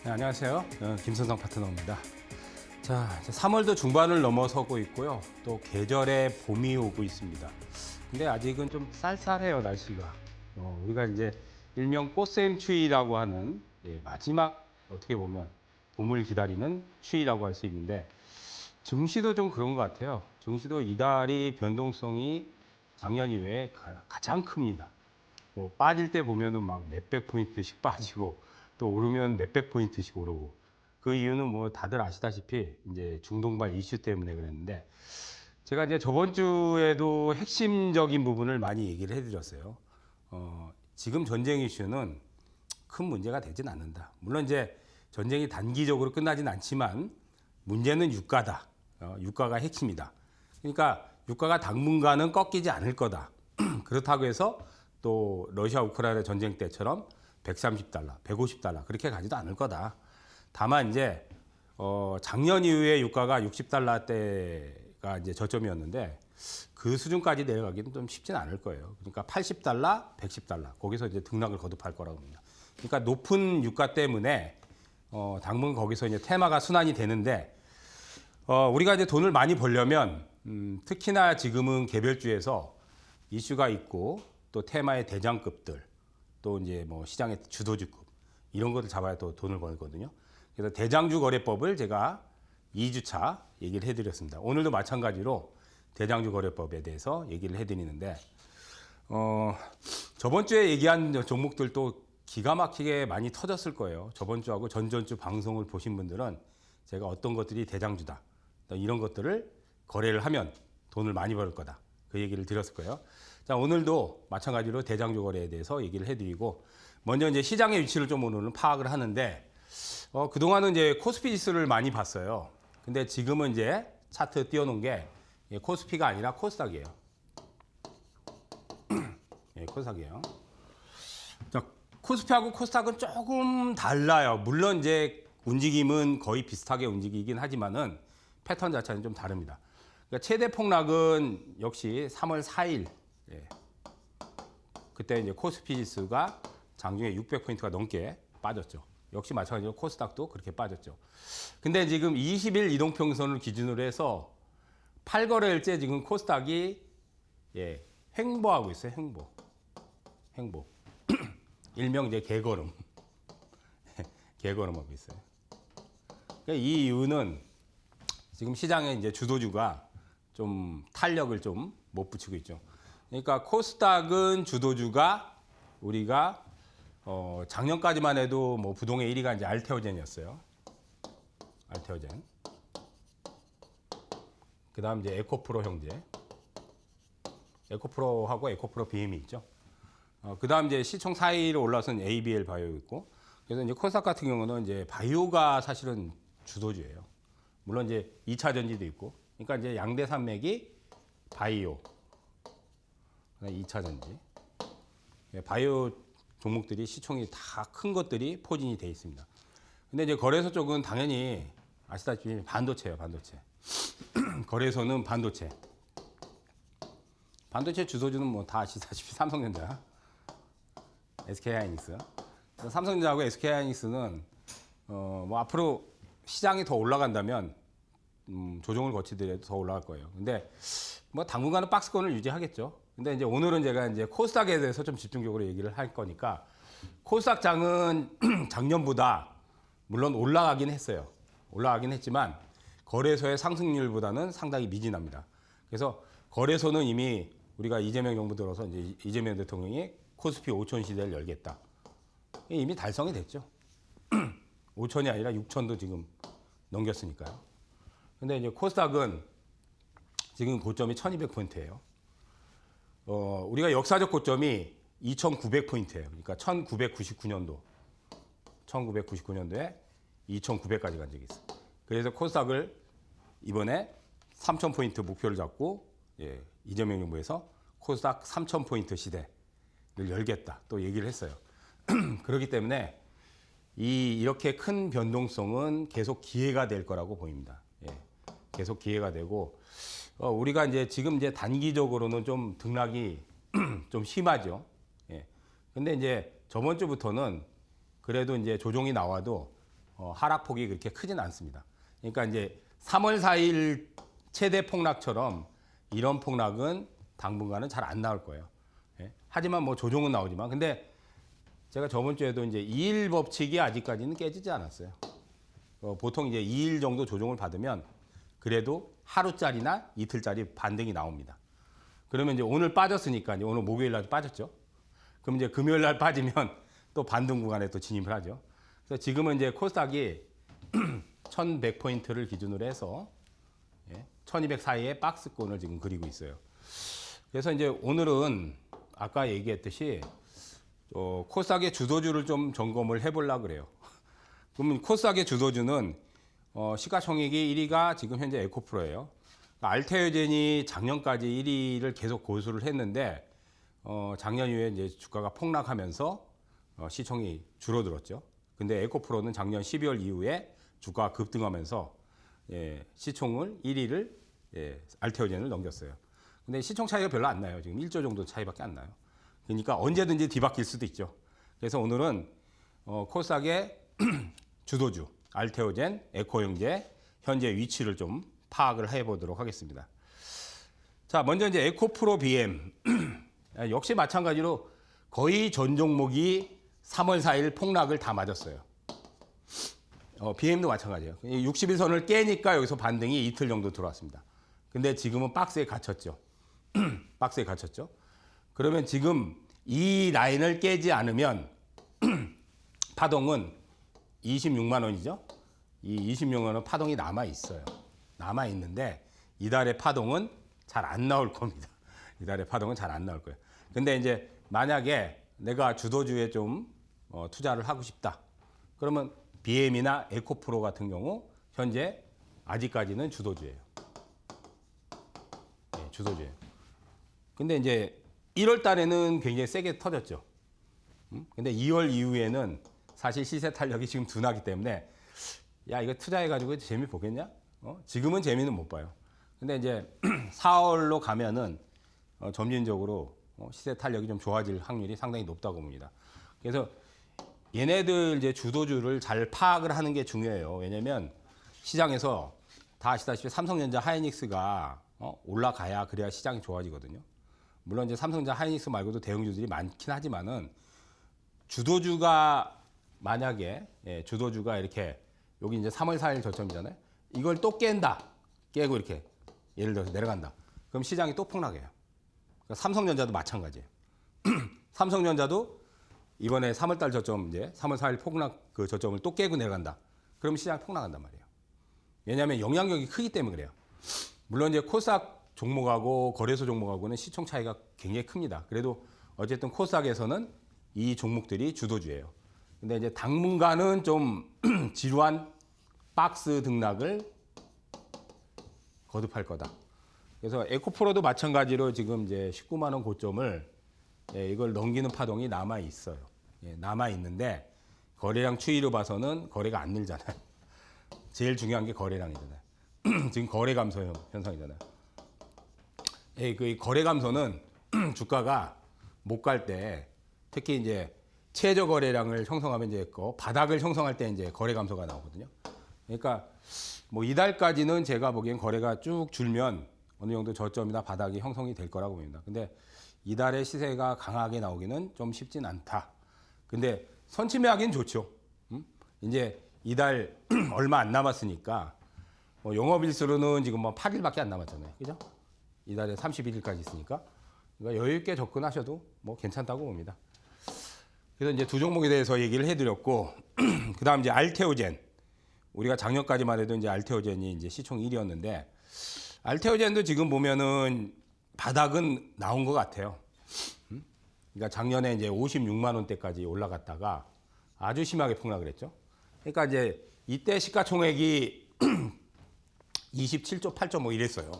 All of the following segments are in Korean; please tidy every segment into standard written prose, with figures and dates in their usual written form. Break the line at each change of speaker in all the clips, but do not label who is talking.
네, 안녕하세요. 김선성 파트너입니다. 자, 이제 3월도 중반을 넘어서고 있고요. 또 계절의 봄이 오고 있습니다. 근데 아직은 좀 쌀쌀해요, 날씨가. 우리가 이제 일명 꽃샘추위라고 하는 마지막 어떻게 보면 봄을 기다리는 추위라고 할 수 있는데 증시도 좀 그런 것 같아요. 증시도 이달이 변동성이 작년 이외에 가장 큽니다. 뭐 빠질 때 보면은 막 몇백 포인트씩 빠지고 또 오르면 몇백 포인트씩 오르고 그 이유는 뭐 다들 아시다시피 이제 중동발 이슈 때문에 그랬는데 제가 이제 저번 주에도 핵심적인 부분을 많이 얘기를 해드렸어요. 지금 전쟁 이슈는 큰 문제가 되진 않는다. 물론 이제 전쟁이 단기적으로 끝나진 않지만 문제는 유가다. 유가가 핵심이다. 그러니까 유가가 당분간은 꺾이지 않을 거다. 그렇다고 해서 또 러시아 우크라이나 전쟁 때처럼 130달러, 150달러 그렇게 가지도 않을 거다. 다만 이제 작년 이후에 유가가 60달러대가 이제 저점이었는데 그 수준까지 내려가기는 좀 쉽지는 않을 거예요. 그러니까 80달러, 110달러 거기서 이제 등락을 거듭할 거라고 봅니다. 그러니까 높은 유가 때문에 당분 거기서 이제 테마가 순환이 되는데 우리가 이제 돈을 많이 벌려면 특히나 지금은 개별주에서 이슈가 있고 또 테마의 대장급들 또 이제 뭐 시장의 주도주급 이런 것을 잡아야 또 돈을 벌거든요. 그래서 대장주 거래법을 제가 2주차 얘기를 해드렸습니다. 오늘도 마찬가지로 대장주 거래법에 대해서 얘기를 해드리는데 저번 주에 얘기한 종목들도 기가 막히게 많이 터졌을 거예요. 저번 주하고 전전주 방송을 보신 분들은 제가 어떤 것들이 대장주다 이런 것들을 거래를 하면 돈을 많이 벌 거다 그 얘기를 드렸을 거예요. 자, 오늘도 마찬가지로 대장주 거래에 대해서 얘기를 해드리고 먼저 이제 시장의 위치를 좀 오늘은 파악을 하는데 그동안은 이제 코스피 지수를 많이 봤어요. 근데 지금은 이제 차트 띄워놓은 게 코스피가 아니라 코스닥이에요. 예, 코스닥이에요. 자, 코스피하고 코스닥은 조금 달라요. 물론 이제 움직임은 거의 비슷하게 움직이긴 하지만은 패턴 자체는 좀 다릅니다. 그러니까 최대 폭락은 역시 3월 4일. 예. 그때 이제 코스피 지수가 장중에 600포인트가 넘게 빠졌죠. 역시 마찬가지로 코스닥도 그렇게 빠졌죠. 근데 지금 20일 이동평선을 기준으로 해서 8거래일째 지금 코스닥이 횡보하고 있어요. 횡보. 일명 이제 개걸음. 개걸음하고 있어요. 그러니까 이 이유는 지금 시장의 이제 주도주가 좀 탄력을 좀 못 붙이고 있죠. 그러니까 코스닥은 주도주가 우리가 작년까지만 해도 뭐 부동의 1위가 이제 알테오젠이었어요. 알테오젠. 그다음 이제 에코프로 형제. 에코프로하고 에코프로 BM이 있죠. 그다음 이제 시총 4위로 올라선 ABL 바이오 있고. 그래서 이제 코스닥 같은 경우는 이제 바이오가 사실은 주도주예요. 물론 이제 2차 전지도 있고. 그러니까 이제 양대 산맥이 바이오. 2차 전지. 바이오 종목들이 시총이 다 큰 것들이 포진이 돼 있습니다. 근데 이제 거래소 쪽은 당연히 아시다시피 반도체예요, 반도체. 거래소는 반도체. 반도체 주도주는 뭐 다 아시다시피 삼성전자, SK하이닉스. 삼성전자하고 SK하이닉스는 뭐 앞으로 시장이 더 올라간다면 조정을 거치더라도 더 올라갈 거예요. 근데 뭐 당분간은 박스권을 유지하겠죠. 근데 이제 오늘은 제가 이제 코스닥에 대해서 좀 집중적으로 얘기를 할 거니까 코스닥 장은 작년보다 물론 올라가긴 했어요. 올라가긴 했지만 거래소의 상승률보다는 상당히 미진합니다. 그래서 거래소는 이미 우리가 이재명 정부 들어서 이제 이재명 대통령이 코스피 5천 시대를 열겠다. 이미 달성이 됐죠. 5천이 아니라 6천도 지금 넘겼으니까요. 근데 이제 코스닥은 지금 고점이 1200포인트예요. 우리가 역사적 고점이 2900포인트예요. 그러니까 1999년도. 1999년도에 2900까지 간 적이 있어요. 그래서 코스닥을 이번에 3000포인트 목표를 잡고 이재명 정부에서 코스닥 3000포인트 시대를 열겠다. 또 얘기를 했어요. 그렇기 때문에 이렇게 큰 변동성은 계속 기회가 될 거라고 보입니다. 계속 기회가 되고 우리가 이제 지금 이제 단기적으로는 좀 등락이 좀 심하죠. 근데 이제 저번 주부터는 그래도 이제 조정이 나와도 하락폭이 그렇게 크진 않습니다. 그러니까 이제 3월 4일 최대 폭락처럼 이런 폭락은 당분간은 잘 안 나올 거예요. 예? 하지만 뭐 조정은 나오지만, 근데 제가 저번 주에도 이제 2일 법칙이 아직까지는 깨지지 않았어요. 보통 이제 2일 정도 조정을 받으면 그래도 하루짜리나 이틀짜리 반등이 나옵니다. 그러면 이제 오늘 빠졌으니까, 이제 오늘 목요일 날 빠졌죠. 그럼 이제 금요일 날 빠지면 또 반등 구간에 또 진입을 하죠. 그래서 지금은 이제 코스닥이 1100포인트를 기준으로 해서 1200 사이에 박스권을 지금 그리고 있어요. 그래서 이제 오늘은 아까 얘기했듯이 코스닥의 주도주를 좀 점검을 해보려고 그래요. 그러면 코스닥의 주도주는 시가총액이 1위가 지금 현재 에코프로예요. 알테오젠이 작년까지 1위를 계속 고수를 했는데 작년 이후에 이제 주가가 폭락하면서 시총이 줄어들었죠. 근데 에코프로는 작년 12월 이후에 주가가 급등하면서 시총을 1위를 알테오젠을 넘겼어요. 근데 시총 차이가 별로 안 나요. 지금 1조 정도 차이밖에 안 나요. 그러니까 언제든지 뒤바뀔 수도 있죠. 그래서 오늘은 코스닥의 주도주 알테오젠, 에코영재 현재 위치를 좀 파악을 해보도록 하겠습니다. 자, 먼저 이제 에코프로 BM 역시 마찬가지로 거의 전 종목이 3월 4일 폭락을 다 맞았어요. BM도 마찬가지예요. 60일선을 깨니까 여기서 반등이 이틀 정도 들어왔습니다. 근데 지금은 박스에 갇혔죠. 박스에 갇혔죠. 그러면 지금 이 라인을 깨지 않으면 파동은 26만 원이죠. 이 26만 원 파동이 남아 있어요. 남아 있는데 이달의 파동은 잘 안 나올 겁니다. 이달의 파동은 잘 안 나올 거예요. 근데 이제 만약에 내가 주도주에 좀 투자를 하고 싶다. 그러면 BM이나 에코프로 같은 경우 현재 아직까지는 주도주예요. 네, 주도주예요. 근데 이제 1월 달에는 굉장히 세게 터졌죠. 근데 2월 이후에는 사실 시세 탄력이 지금 둔하기 때문에 야, 이거 투자해가지고 재미 보겠냐? 지금은 재미는 못 봐요. 근데 이제 4월로 가면은 점진적으로 시세 탄력이 좀 좋아질 확률이 상당히 높다고 봅니다. 그래서 얘네들 이제 주도주를 잘 파악을 하는 게 중요해요. 왜냐면 시장에서 다 아시다시피 삼성전자, 하이닉스가 올라가야 그래야 시장이 좋아지거든요. 물론 이제 삼성전자, 하이닉스 말고도 대형주들이 많긴 하지만은 주도주가 만약에 주도주가 이렇게 여기 이제 3월 4일 저점이잖아요. 이걸 또 깬다. 깨고 이렇게 예를 들어서 내려간다. 그럼 시장이 또 폭락해요. 그러니까 삼성전자도 마찬가지예요. 삼성전자도 이번에 3월달 저점 이제 3월 4일 폭락 그 저점을 또 깨고 내려간다. 그럼 시장이 폭락한단 말이에요. 왜냐하면 영향력이 크기 때문에 그래요. 물론 이제 코스닥 종목하고 거래소 종목하고는 시총 차이가 굉장히 큽니다. 그래도 어쨌든 코스닥에서는 이 종목들이 주도주예요. 근데 이제 당분간은 좀 지루한 박스 등락을 거듭할 거다. 그래서 에코프로도 마찬가지로 지금 이제 19만 원 고점을 이걸 넘기는 파동이 남아 있어요. 남아 있는데 거래량 추이로 봐서는 거래가 안 늘잖아요. 제일 중요한 게 거래량이잖아요. 지금 거래 감소 현상이잖아요. 그 거래 감소는 주가가 못 갈 때 특히 이제 최저 거래량을 형성하면 이제 바닥을 형성할 때 이제 거래 감소가 나오거든요. 그러니까 뭐 이달까지는 제가 보기엔 거래가 쭉 줄면 어느 정도 저점이나 바닥이 형성이 될 거라고 봅니다. 근데 이달의 시세가 강하게 나오기는 좀 쉽진 않다. 근데 선침해하기는 좋죠. 이제 이달 얼마 안 남았으니까 영업일수로는 지금 뭐 8일밖에 안 남았잖아요. 그죠? 이달에 31일까지 있으니까. 그러니까 여유 있게 접근하셔도 뭐 괜찮다고 봅니다. 그래서 이제 두 종목에 대해서 얘기를 해드렸고, 그 다음 이제 알테오젠. 우리가 작년까지만 해도 이제 알테오젠이 이제 시총 1위였는데, 알테오젠도 지금 보면은 바닥은 나온 것 같아요. 그러니까 작년에 이제 56만 원대까지 올라갔다가 아주 심하게 폭락을 했죠. 그러니까 이제 이때 시가총액이 27조 8조 뭐 이랬어요.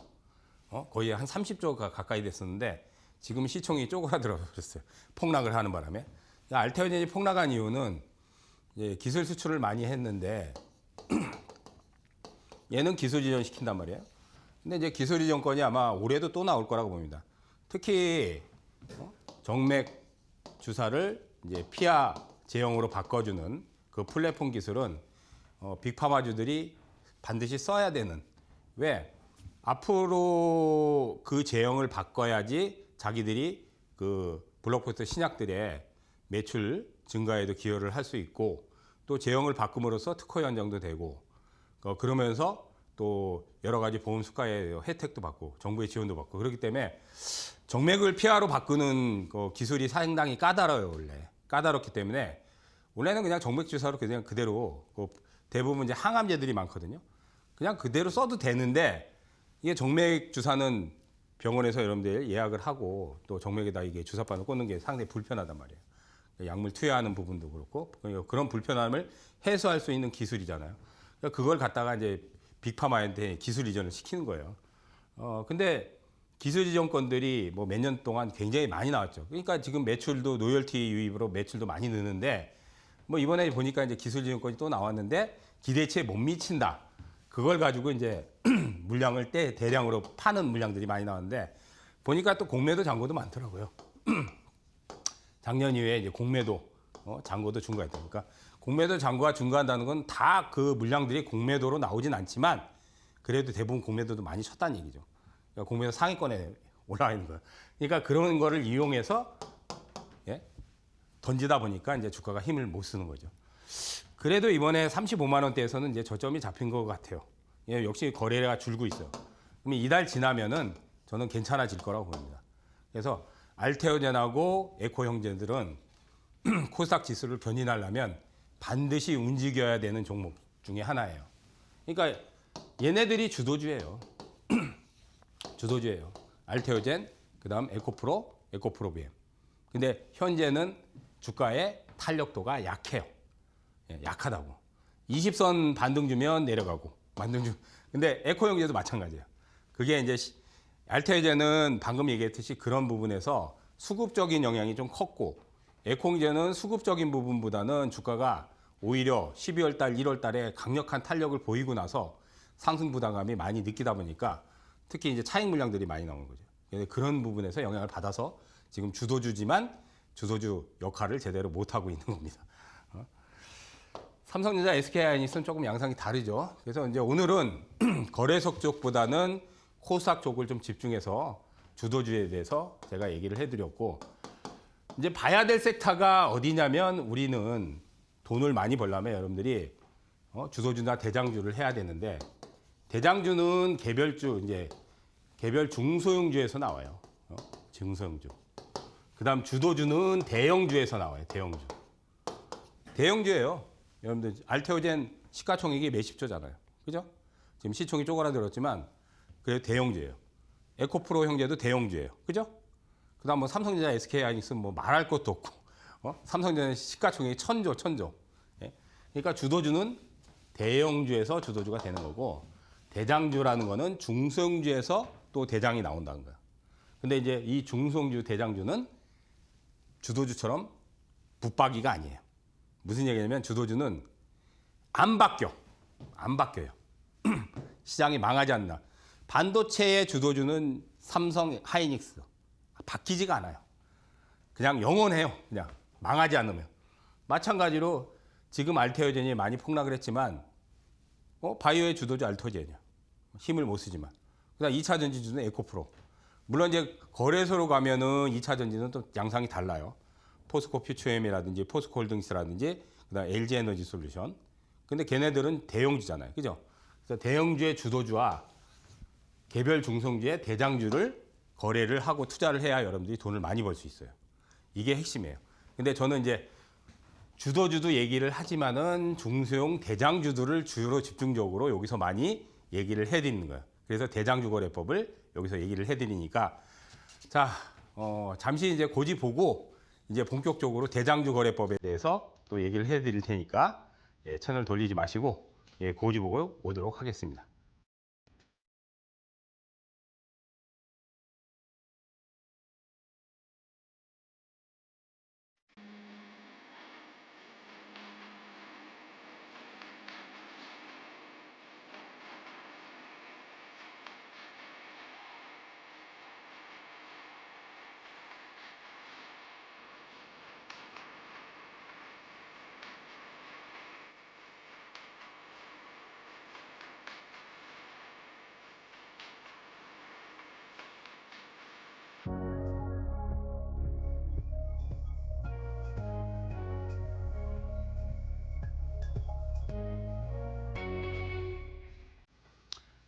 거의 한 30조가 가까이 됐었는데 지금 시총이 쪼그라들어 버렸어요. 폭락을 하는 바람에. 알테오젠이 폭락한 이유는 기술 수출을 많이 했는데 얘는 기술 이전 시킨단 말이에요. 근데 이제 기술 이전 건이 아마 올해도 또 나올 거라고 봅니다. 특히 정맥 주사를 이제 피하 제형으로 바꿔주는 그 플랫폼 기술은 빅파마주들이 반드시 써야 되는, 왜 앞으로 그 제형을 바꿔야지 자기들이 그 블록버스터 신약들의 매출 증가에도 기여를 할 수 있고, 또 제형을 바꿈으로써 특허 연장도 되고, 그러면서 또 여러 가지 보험 수가의 혜택도 받고 정부의 지원도 받고, 그렇기 때문에 정맥을 폐하로 바꾸는 그 기술이 상당히 까다로워요. 원래 까다롭기 때문에 원래는 그냥 정맥 주사로 그냥 그대로, 대부분 이제 항암제들이 많거든요. 그냥 그대로 써도 되는데, 이게 정맥 주사는 병원에서 여러분들 예약을 하고 또 정맥에다 이게 주사바늘 꽂는 게 상당히 불편하단 말이에요. 약물 투여하는 부분도 그렇고, 그런 불편함을 해소할 수 있는 기술이잖아요. 그러니까 그걸 갖다가 이제 빅파마한테 기술 이전을 시키는 거예요. 근데 기술 이전 건들이 뭐 몇 년 동안 굉장히 많이 나왔죠. 그러니까 지금 매출도 노열티 유입으로 매출도 많이 느는데, 뭐 이번에 보니까 이제 기술 이전 건이 또 나왔는데 기대치에 못 미친다. 그걸 가지고 이제 물량을 대량으로 파는 물량들이 많이 나왔는데, 보니까 또 공매도 잔고도 많더라고요. 작년 이후에 이제 공매도 잔고도 증가했다. 그러니까 공매도 잔고가 증가한다는 건 다 그 물량들이 공매도로 나오진 않지만, 그래도 대부분 공매도도 많이 쳤다는 얘기죠. 그러니까 공매도 상위권에 올라와 있는 거예요. 그러니까 그런 거를 이용해서 던지다 보니까 이제 주가가 힘을 못 쓰는 거죠. 그래도 이번에 35만 원대에서는 이제 저점이 잡힌 것 같아요. 역시 거래가 줄고 있어요. 그러면 이달 지나면은 저는 괜찮아질 거라고 봅니다. 그래서 알테오젠하고 에코 형제들은 코스닥 지수를 견인하려면 반드시 움직여야 되는 종목 중에 하나예요. 그러니까 얘네들이 주도주예요. 주도주예요. 알테오젠, 그다음 에코프로, 에코프로비엠. 근데 현재는 주가의 탄력도가 약해요. 약하다고. 20선 반등 주면 내려가고, 반등 주. 근데 에코 형제도 마찬가지예요. 그게 이제 알테오젠은 방금 얘기했듯이 그런 부분에서 수급적인 영향이 좀 컸고, 에코 형제는 수급적인 부분보다는 주가가 오히려 12월 달, 1월 달에 강력한 탄력을 보이고 나서 상승 부담감이 많이 느끼다 보니까 특히 이제 차익 물량들이 많이 나오는 거죠. 그런 부분에서 영향을 받아서 지금 주도주지만 주도주 역할을 제대로 못하고 있는 겁니다. 삼성전자, SK하이닉스는 조금 양상이 다르죠. 그래서 이제 오늘은 거래소 쪽보다는 코스닥 쪽을 좀 집중해서 주도주에 대해서 제가 얘기를 해드렸고, 이제 봐야 될 섹터가 어디냐면, 우리는 돈을 많이 벌려면 여러분들이 주도주나 대장주를 해야 되는데, 대장주는 개별주, 이제 개별 중소형주에서 나와요. 중소형주. 그다음 주도주는 대형주에서 나와요. 대형주. 대형주예요. 여러분들 알테오젠 시가총액이 몇십 조잖아요. 그죠? 지금 시총이 쪼그라들었지만 그래도 대형주예요. 에코프로 형제도 대형주예요. 그죠? 그다음 뭐 삼성전자, SK하이닉스 뭐 말할 것도 없고, 삼성전자 시가총액이 천조. 예? 그러니까 주도주는 대형주에서 주도주가 되는 거고, 대장주라는 거는 중소형주에서 또 대장이 나온다는 거예요. 근데 이제 이 중소형주, 대장주는 주도주처럼 붙박이가 아니에요. 무슨 얘기냐면 주도주는 안 바뀌어요. 시장이 망하지 않나. 반도체의 주도주는 삼성, 하이닉스 바뀌지가 않아요. 그냥 영원해요. 그냥 망하지 않으면. 마찬가지로 지금 알테오젠이 많이 폭락을 했지만 바이오의 주도주 알테오젠이야. 힘을 못 쓰지만. 그다음 2차 전지주는 에코프로. 물론 이제 거래소로 가면은 2차 전지는 또 양상이 달라요. 포스코 퓨처엠이라든지 포스코 홀딩스라든지 그다음 LG 에너지 솔루션. 근데 걔네들은 대형주잖아요. 그죠? 그래서 대형주의 주도주와 개별 중성주의 대장주를 거래를 하고 투자를 해야 여러분들이 돈을 많이 벌 수 있어요. 이게 핵심이에요. 근데 저는 이제 주도주도 얘기를 하지만은 중소형 대장주들을 주로 집중적으로 여기서 많이 얘기를 해드리는 거예요. 그래서 대장주 거래법을 여기서 얘기를 해드리니까, 자, 잠시 이제 고지 보고 이제 본격적으로 대장주 거래법에 대해서 또 얘기를 해드릴 테니까, 채널 돌리지 마시고 고지 보고 오도록 하겠습니다.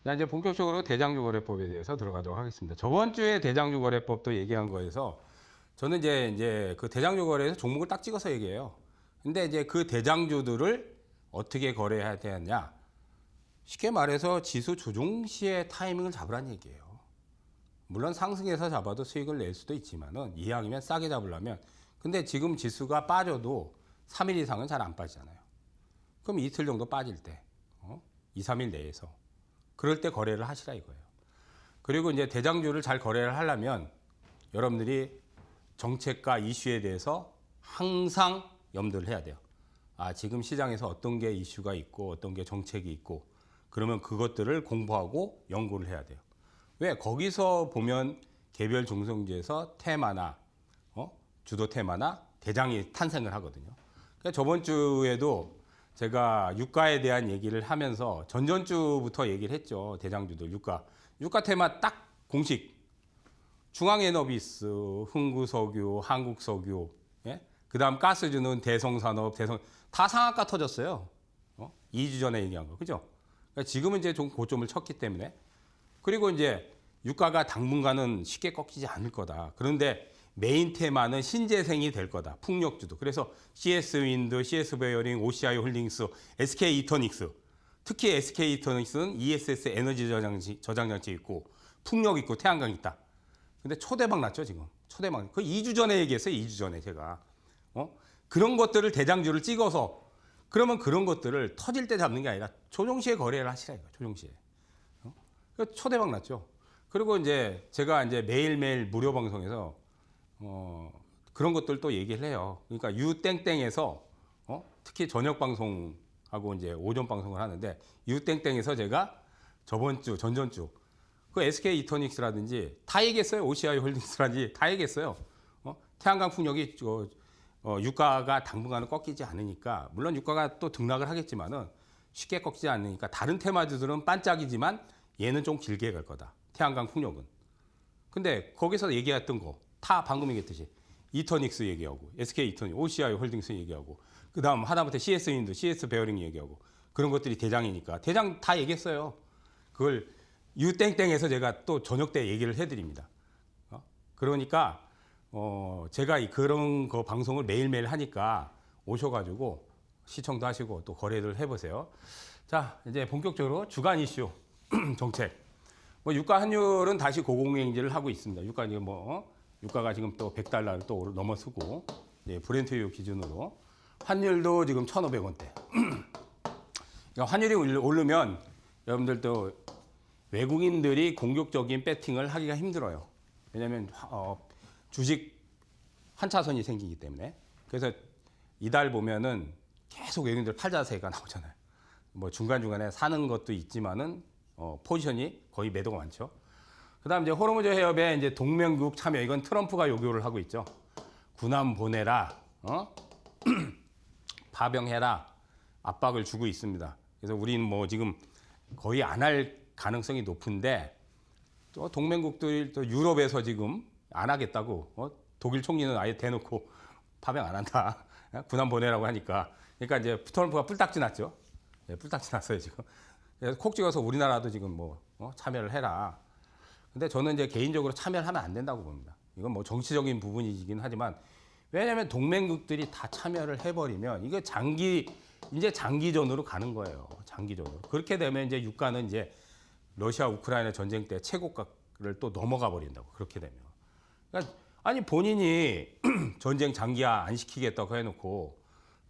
자, 이제 본격적으로 대장주거래법에 대해서 들어가도록 하겠습니다. 저번 주에 대장주거래법도 얘기한 거에서 저는 이제 그 대장주거래에서 종목을 딱 찍어서 얘기해요. 근데 이제 그 대장주들을 어떻게 거래해야 되느냐? 쉽게 말해서 지수 조종 시의 타이밍을 잡으라는 얘기예요. 물론 상승해서 잡아도 수익을 낼 수도 있지만은 이왕이면 싸게 잡으려면, 근데 지금 지수가 빠져도 3일 이상은 잘 안 빠지잖아요. 그럼 이틀 정도 빠질 때 2, 3일 내에서 그럴 때 거래를 하시라 이거예요. 그리고 이제 대장주를 잘 거래를 하려면 여러분들이 정책과 이슈에 대해서 항상 염두를 해야 돼요. 아, 지금 시장에서 어떤 게 이슈가 있고 어떤 게 정책이 있고, 그러면 그것들을 공부하고 연구를 해야 돼요. 왜? 거기서 보면 개별 중성주에서 테마나 주도 테마나 대장이 탄생을 하거든요. 그러니까 저번 주에도 제가 유가에 대한 얘기를 하면서 전전주부터 얘기를 했죠. 대장주들 유가 테마 딱 공식 중앙에너비스, 흥구석유, 한국석유, 예? 그다음 가스주는 대성산업, 다 상한가 터졌어요. 2주 전에 얘기한 거, 그죠? 그러니까 지금은 이제 좀 고점을 쳤기 때문에, 그리고 이제 유가가 당분간은 쉽게 꺾이지 않을 거다. 그런데 메인 테마는 신재생이 될 거다. 풍력주도. 그래서 CS 윈드, CS 베어링, OCI 홀딩스, SK 이터닉스. 특히 SK 이터닉스는 ESS 에너지 저장장치 있고 풍력 있고 태양광 있다. 근데 초대박 났죠, 지금. 초대박. 그 2주 전에 얘기했어요, 2주 전에 제가. 그런 것들을 대장주를 찍어서, 그러면 그런 것들을 터질 때 잡는 게 아니라 조종시에 거래를 하시라 이거, 조종시에. 초대박 났죠. 그리고 이제 제가 이제 매일매일 무료 방송에서 그런 것들도 얘기를 해요. 그러니까 유땡땡에서 특히 저녁 방송하고 이제 오전 방송을 하는데, 유땡땡에서 제가 저번 주, 전전주 그 SK 이터닉스라든지 다 얘기했어요. OCI 홀딩스라든지 다 얘기했어요. 태양광 풍력이 유가가 당분간은 꺾이지 않으니까, 물론 유가가 또 등락을 하겠지만은 쉽게 꺾이지 않으니까 다른 테마주들은 반짝이지만 얘는 좀 길게 갈 거다. 태양광 풍력은. 근데 거기서 얘기했던 거 다 방금 얘기했듯이 이터닉스 얘기하고 SK 이터닉, OCI 홀딩스 얘기하고 그다음 하다못해 CS 윈드, CS 베어링 얘기하고 그런 것들이 대장이니까 대장 다 얘기했어요. 그걸 유땡땡에서 제가 또 저녁 때 얘기를 해드립니다. 그러니까 제가 그런 거 방송을 매일매일 하니까 오셔가지고 시청도 하시고 또 거래를 해보세요. 자, 이제 본격적으로 주간 이슈 정책. 유가 환율은 다시 고공행진을 하고 있습니다. 유가가 지금 또 100달러를 또 넘어서고, 브렌트유 기준으로 환율도 지금 1,500원대. 그러니까 환율이 오르면 여러분들도 외국인들이 공격적인 배팅을 하기가 힘들어요. 왜냐하면 주식 환차선이 생기기 때문에. 그래서 이달 보면은 계속 외국인들 팔자세가 나오잖아요. 중간중간에 사는 것도 있지만은 포지션이 거의 매도가 많죠. 그다음 이제 호르무즈 해협에 이제 동맹국 참여, 이건 트럼프가 요구를 하고 있죠. 군함 보내라, 파병해라, 압박을 주고 있습니다. 그래서 우리는 지금 거의 안 할 가능성이 높은데, 또 동맹국들 또 유럽에서 지금 안 하겠다고, 독일 총리는 아예 대놓고 파병 안 한다, 군함 보내라고 하니까, 그러니까 이제 트럼프가 뿔딱지 났죠. 뿔딱지 났어요 지금. 그래서 콕 찍어서 우리나라도 지금 참여를 해라. 근데 저는 이제 개인적으로 참여를 하면 안 된다고 봅니다. 이건 정치적인 부분이긴 하지만, 왜냐하면 동맹국들이 다 참여를 해버리면 이게 장기전으로 가는 거예요. 장기전으로. 그렇게 되면 이제 유가는 이제 러시아 우크라이나 전쟁 때 최고가를 또 넘어가 버린다고. 그렇게 되면. 그러니까 아니 본인이 전쟁 장기화 안 시키겠다고 해놓고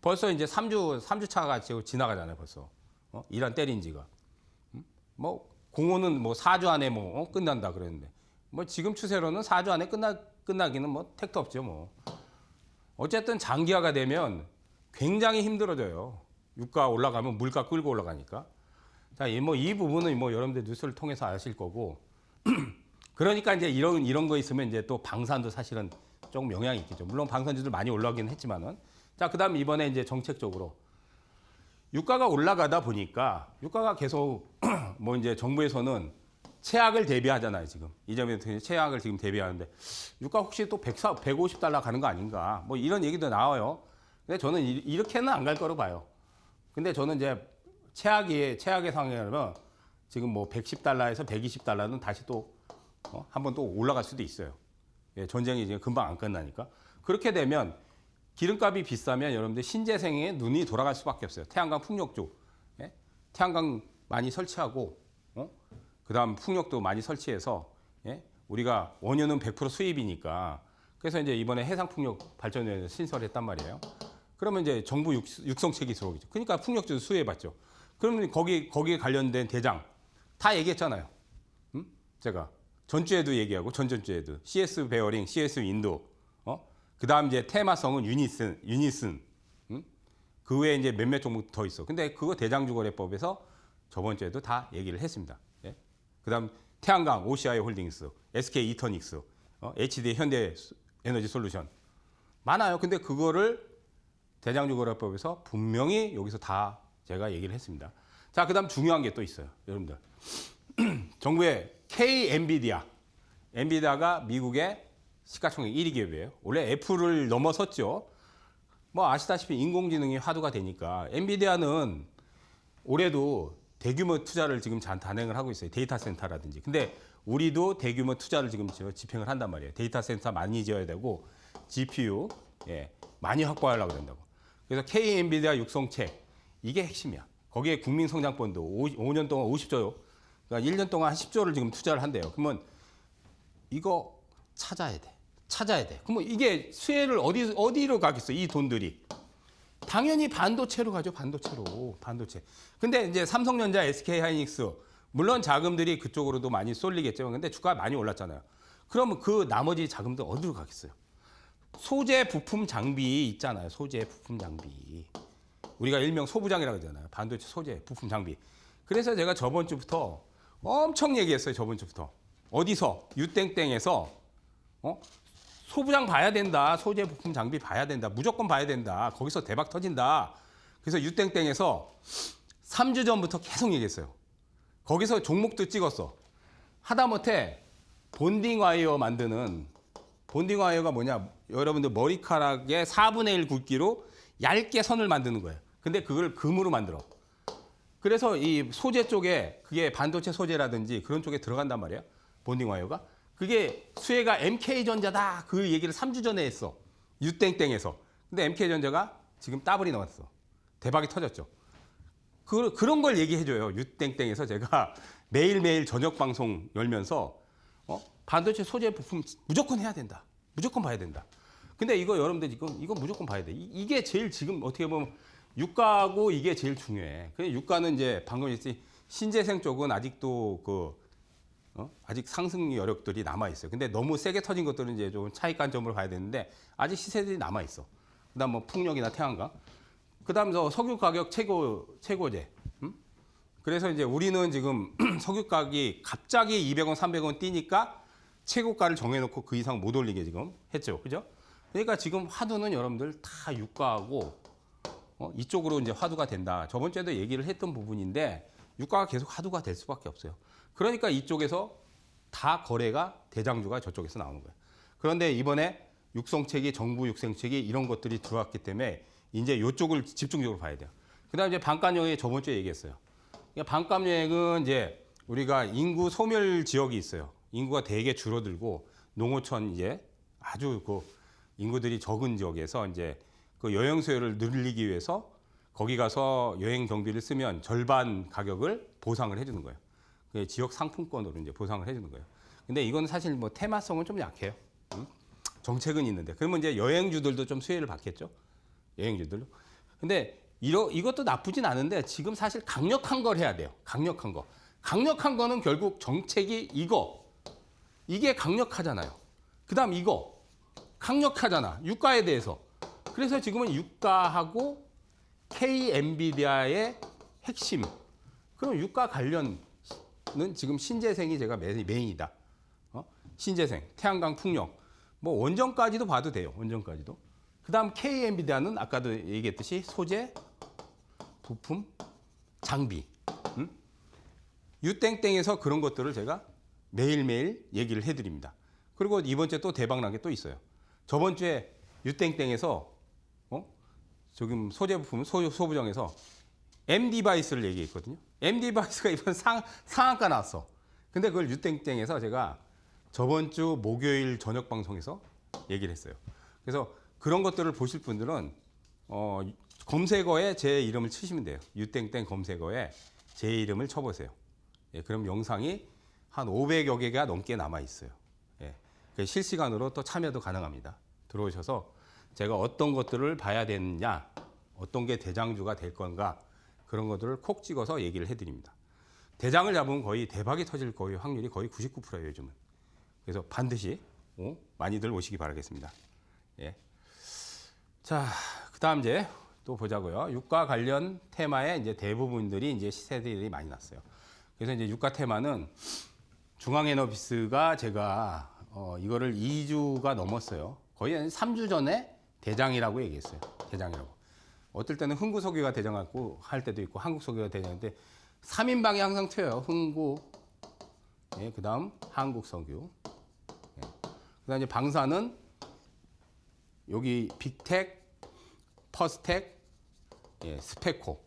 벌써 이제 3주 차가 지나가잖아요. 벌써. 이란 때린 지가. 공호는 4주 안에 끝난다 그랬는데, 지금 추세로는 4주 안에 끝나기는 택도 없죠. 어쨌든 장기화가 되면 굉장히 힘들어져요. 유가 올라가면 물가 끌고 올라가니까. 자, 이 부분은 여러분들 뉴스를 통해서 아실 거고. 그러니까 이제 이런 거 있으면 이제 또 방산도 사실은 조금 영향이 있겠죠. 물론 방산주들 많이 올라가긴 했지만은. 자, 그다음 이번에 이제 정책적으로 유가가 올라가다 보니까 유가가 계속 이제 정부에서는 최악을 대비하잖아요, 지금. 이점에 최악을 지금 대비하는데, 유가 혹시 또 150달러 가는 거 아닌가? 이런 얘기도 나와요. 근데 저는 이렇게는 안 갈 거로 봐요. 근데 저는 이제 최악의 상황이라면 지금 뭐 110달러에서 120달러는 다시 또 한번 또 올라갈 수도 있어요. 예, 전쟁이 이제 금방 안 끝나니까. 그렇게 되면 기름값이 비싸면 여러분들 신재생에 눈이 돌아갈 수밖에 없어요. 태양광 풍력주, 예? 태양광 많이 설치하고, 그다음 풍력도 많이 설치해서, 예? 우리가 원유는 100% 수입이니까. 그래서 이제 이번에 해상풍력 발전에 신설했단 말이에요. 그러면 이제 정부 육성책이 들어오겠죠. 그러니까 풍력주도 수혜받죠. 그러면 거기에 관련된 대장 다 얘기했잖아요. 제가 전주에도 얘기하고 전전주에도 CS 베어링, CS 윈도, 그다음 이제 테마성은 유니슨, 그 외에 이제 몇몇 종목 더 있어. 근데 그거 대장주거래법에서 저번 주에도 다 얘기를 했습니다. 예? 그다음 태양광, OCI 홀딩스, SK 이터닉스, HD 현대 에너지 솔루션 많아요. 근데 그거를 대장주거래법에서 분명히 여기서 다 제가 얘기를 했습니다. 자, 그다음 중요한 게 또 있어요, 여러분들. 정부의 엔비디아가 미국의 시가총액 1위 기업이에요. 원래 애플을 넘어섰죠. 뭐 아시다시피 인공지능이 화두가 되니까 엔비디아는 올해도 대규모 투자를 지금 단행을 하고 있어요. 데이터 센터라든지. 근데 우리도 대규모 투자를 지금 집행을 한단 말이에요. 데이터 센터 많이 지어야 되고 GPU 많이 확보하려고 된다고. 그래서 K 엔비디아 육성책 이게 핵심이야. 거기에 국민성장펀드 5년 동안 50조요. 그러니까 1년 동안 한 10조를 지금 투자를 한대요. 그러면 이거 찾아야 돼. 그러면 이게 수혜를 어디로 가겠어? 이 돈들이. 당연히 반도체로 가죠. 반도체. 근데 이제 삼성전자, SK하이닉스 물론 자금들이 그쪽으로도 많이 쏠리겠지만 근데 주가가 많이 올랐잖아요. 그러면 그 나머지 자금들 어디로 가겠어요? 소재 부품 장비 있잖아요. 소재 부품 장비. 우리가 일명 소부장이라고 하잖아요. 반도체 소재 부품 장비. 그래서 제가 저번 주부터 엄청 얘기했어요. 저번 주부터. 어디서? 유땡땡에서 소부장 봐야 된다. 소재 부품 장비 봐야 된다. 무조건 봐야 된다. 거기서 대박 터진다. 그래서 유땡땡에서 3주 전부터 계속 얘기했어요. 거기서 종목도 찍었어. 하다못해 본딩 와이어 만드는 본딩 와이어가 뭐냐? 여러분들 머리카락의 4분의 1 굵기로 얇게 선을 만드는 거예요. 근데 그걸 금으로 만들어. 그래서 이 소재 쪽에 그게 반도체 소재라든지 그런 쪽에 들어간단 말이에요. 본딩 와이어가. 그게 수혜가 MK전자다. 그 얘기를 3주 전에 했어. 유땡땡에서. 근데 MK전자가 지금 따블이 나왔어. 대박이 터졌죠. 그런 걸 얘기해줘요. 유땡땡에서 제가 매일매일 저녁 방송 열면서 반도체 소재 부품 무조건 해야 된다. 무조건 봐야 된다. 근데 이거 여러분들 이거 무조건 봐야 돼. 이게 제일 지금 어떻게 보면 유가하고 이게 제일 중요해. 근데 유가는 이제 방금 얘기했듯이 신재생 쪽은 아직도 아직 상승 여력들이 남아 있어요. 근데 너무 세게 터진 것들은 이제 좀 차익 관점으로 봐야 되는데 아직 시세들이 남아 있어. 그다음 뭐 풍력이나 태양광. 그다음 석유 가격 최고제. 그래서 이제 우리는 지금 석유 가격이 갑자기 200원, 300원 뛰니까 최고가를 정해놓고 그 이상 못 올리게 지금 했죠, 그죠? 그러니까 지금 화두는 여러분들 다 유가하고 이쪽으로 이제 화두가 된다. 저번 주에도 얘기를 했던 부분인데 유가가 계속 화두가 될 수밖에 없어요. 그러니까 이쪽에서 다 거래가 대장주가 저쪽에서 나오는 거예요. 그런데 이번에 육성책이 정부 육성책이 이런 것들이 들어왔기 때문에 이제 이쪽을 집중적으로 봐야 돼요. 그다음 이제 반값여행 저번 주에 얘기했어요. 그러니까 반값여행은 이제 우리가 인구 소멸 지역이 있어요. 인구가 되게 줄어들고 농어촌 이제 아주 그 인구들이 적은 지역에서 이제 그 여행 수요를 늘리기 위해서 거기 가서 여행 경비를 쓰면 절반 가격을 보상을 해주는 거예요. 그 지역 상품권으로 이제 보상을 해주는 거예요. 근데 이건 사실 뭐 테마성은 좀 약해요. 정책은 있는데 그러면 이제 여행주들도 좀 수혜를 받겠죠. 여행주들도. 근데 이것도 나쁘진 않은데 지금 사실 강력한 걸 해야 돼요. 강력한 거. 강력한 거는 결국 정책이 이게 강력하잖아요. 그다음 이거 강력하잖아. 유가에 대해서. 그래서 지금은 유가하고 K 엔비디아의 핵심. 그럼 유가 관련은 지금 신재생이 제가 메인이다. 신재생, 태양광, 풍력. 뭐 원전까지도 봐도 돼요. 원전까지도. 그다음 K 엔비디아는 아까도 얘기했듯이 소재, 부품, 장비. 유땡땡에서 그런 것들을 제가 매일매일 얘기를 해드립니다. 그리고 이번 주에 또 대박난 게 또 있어요. 저번 주에 유땡땡에서 지금 소재 부품 소부정에서 M 디바이스를 얘기했거든요. MD바이스가 이번 상한가 나왔어. 근데 그걸 유땡땡에서 제가 저번 주 목요일 저녁 방송에서 얘기를 했어요. 그래서 그런 것들을 보실 분들은 검색어에 제 이름을 치시면 돼요. 유땡땡 검색어에 제 이름을 쳐보세요. 예, 그럼 영상이 한 500여 개가 넘게 남아 있어요. 예, 실시간으로 또 참여도 가능합니다. 들어오셔서 제가 어떤 것들을 봐야 되느냐, 어떤 게 대장주가 될 건가, 그런 것들을 콕 찍어서 얘기를 해드립니다. 대장을 잡으면 거의 대박이 터질 거의 확률이 거의 99%예요, 요즘은. 그래서 반드시 많이들 오시기 바라겠습니다. 예. 자, 그다음 이제 또 보자고요. 유가 관련 테마에 이제 대부분들이 이제 시세들이 많이 났어요. 그래서 이제 유가 테마는 중앙에너비스가 제가 이거를 2주가 넘었어요. 거의 한 3주 전에 대장이라고 얘기했어요. 대장이라고. 어떨 때는 흥구석유가 대장하고 할 때도 있고 한국석유가 대장인데 3인방이 항상 튀어요. 흥구, 예, 그다음 한국석유. 예. 그다음 이제 방사는 여기 빅텍, 퍼스텍, 예, 스페코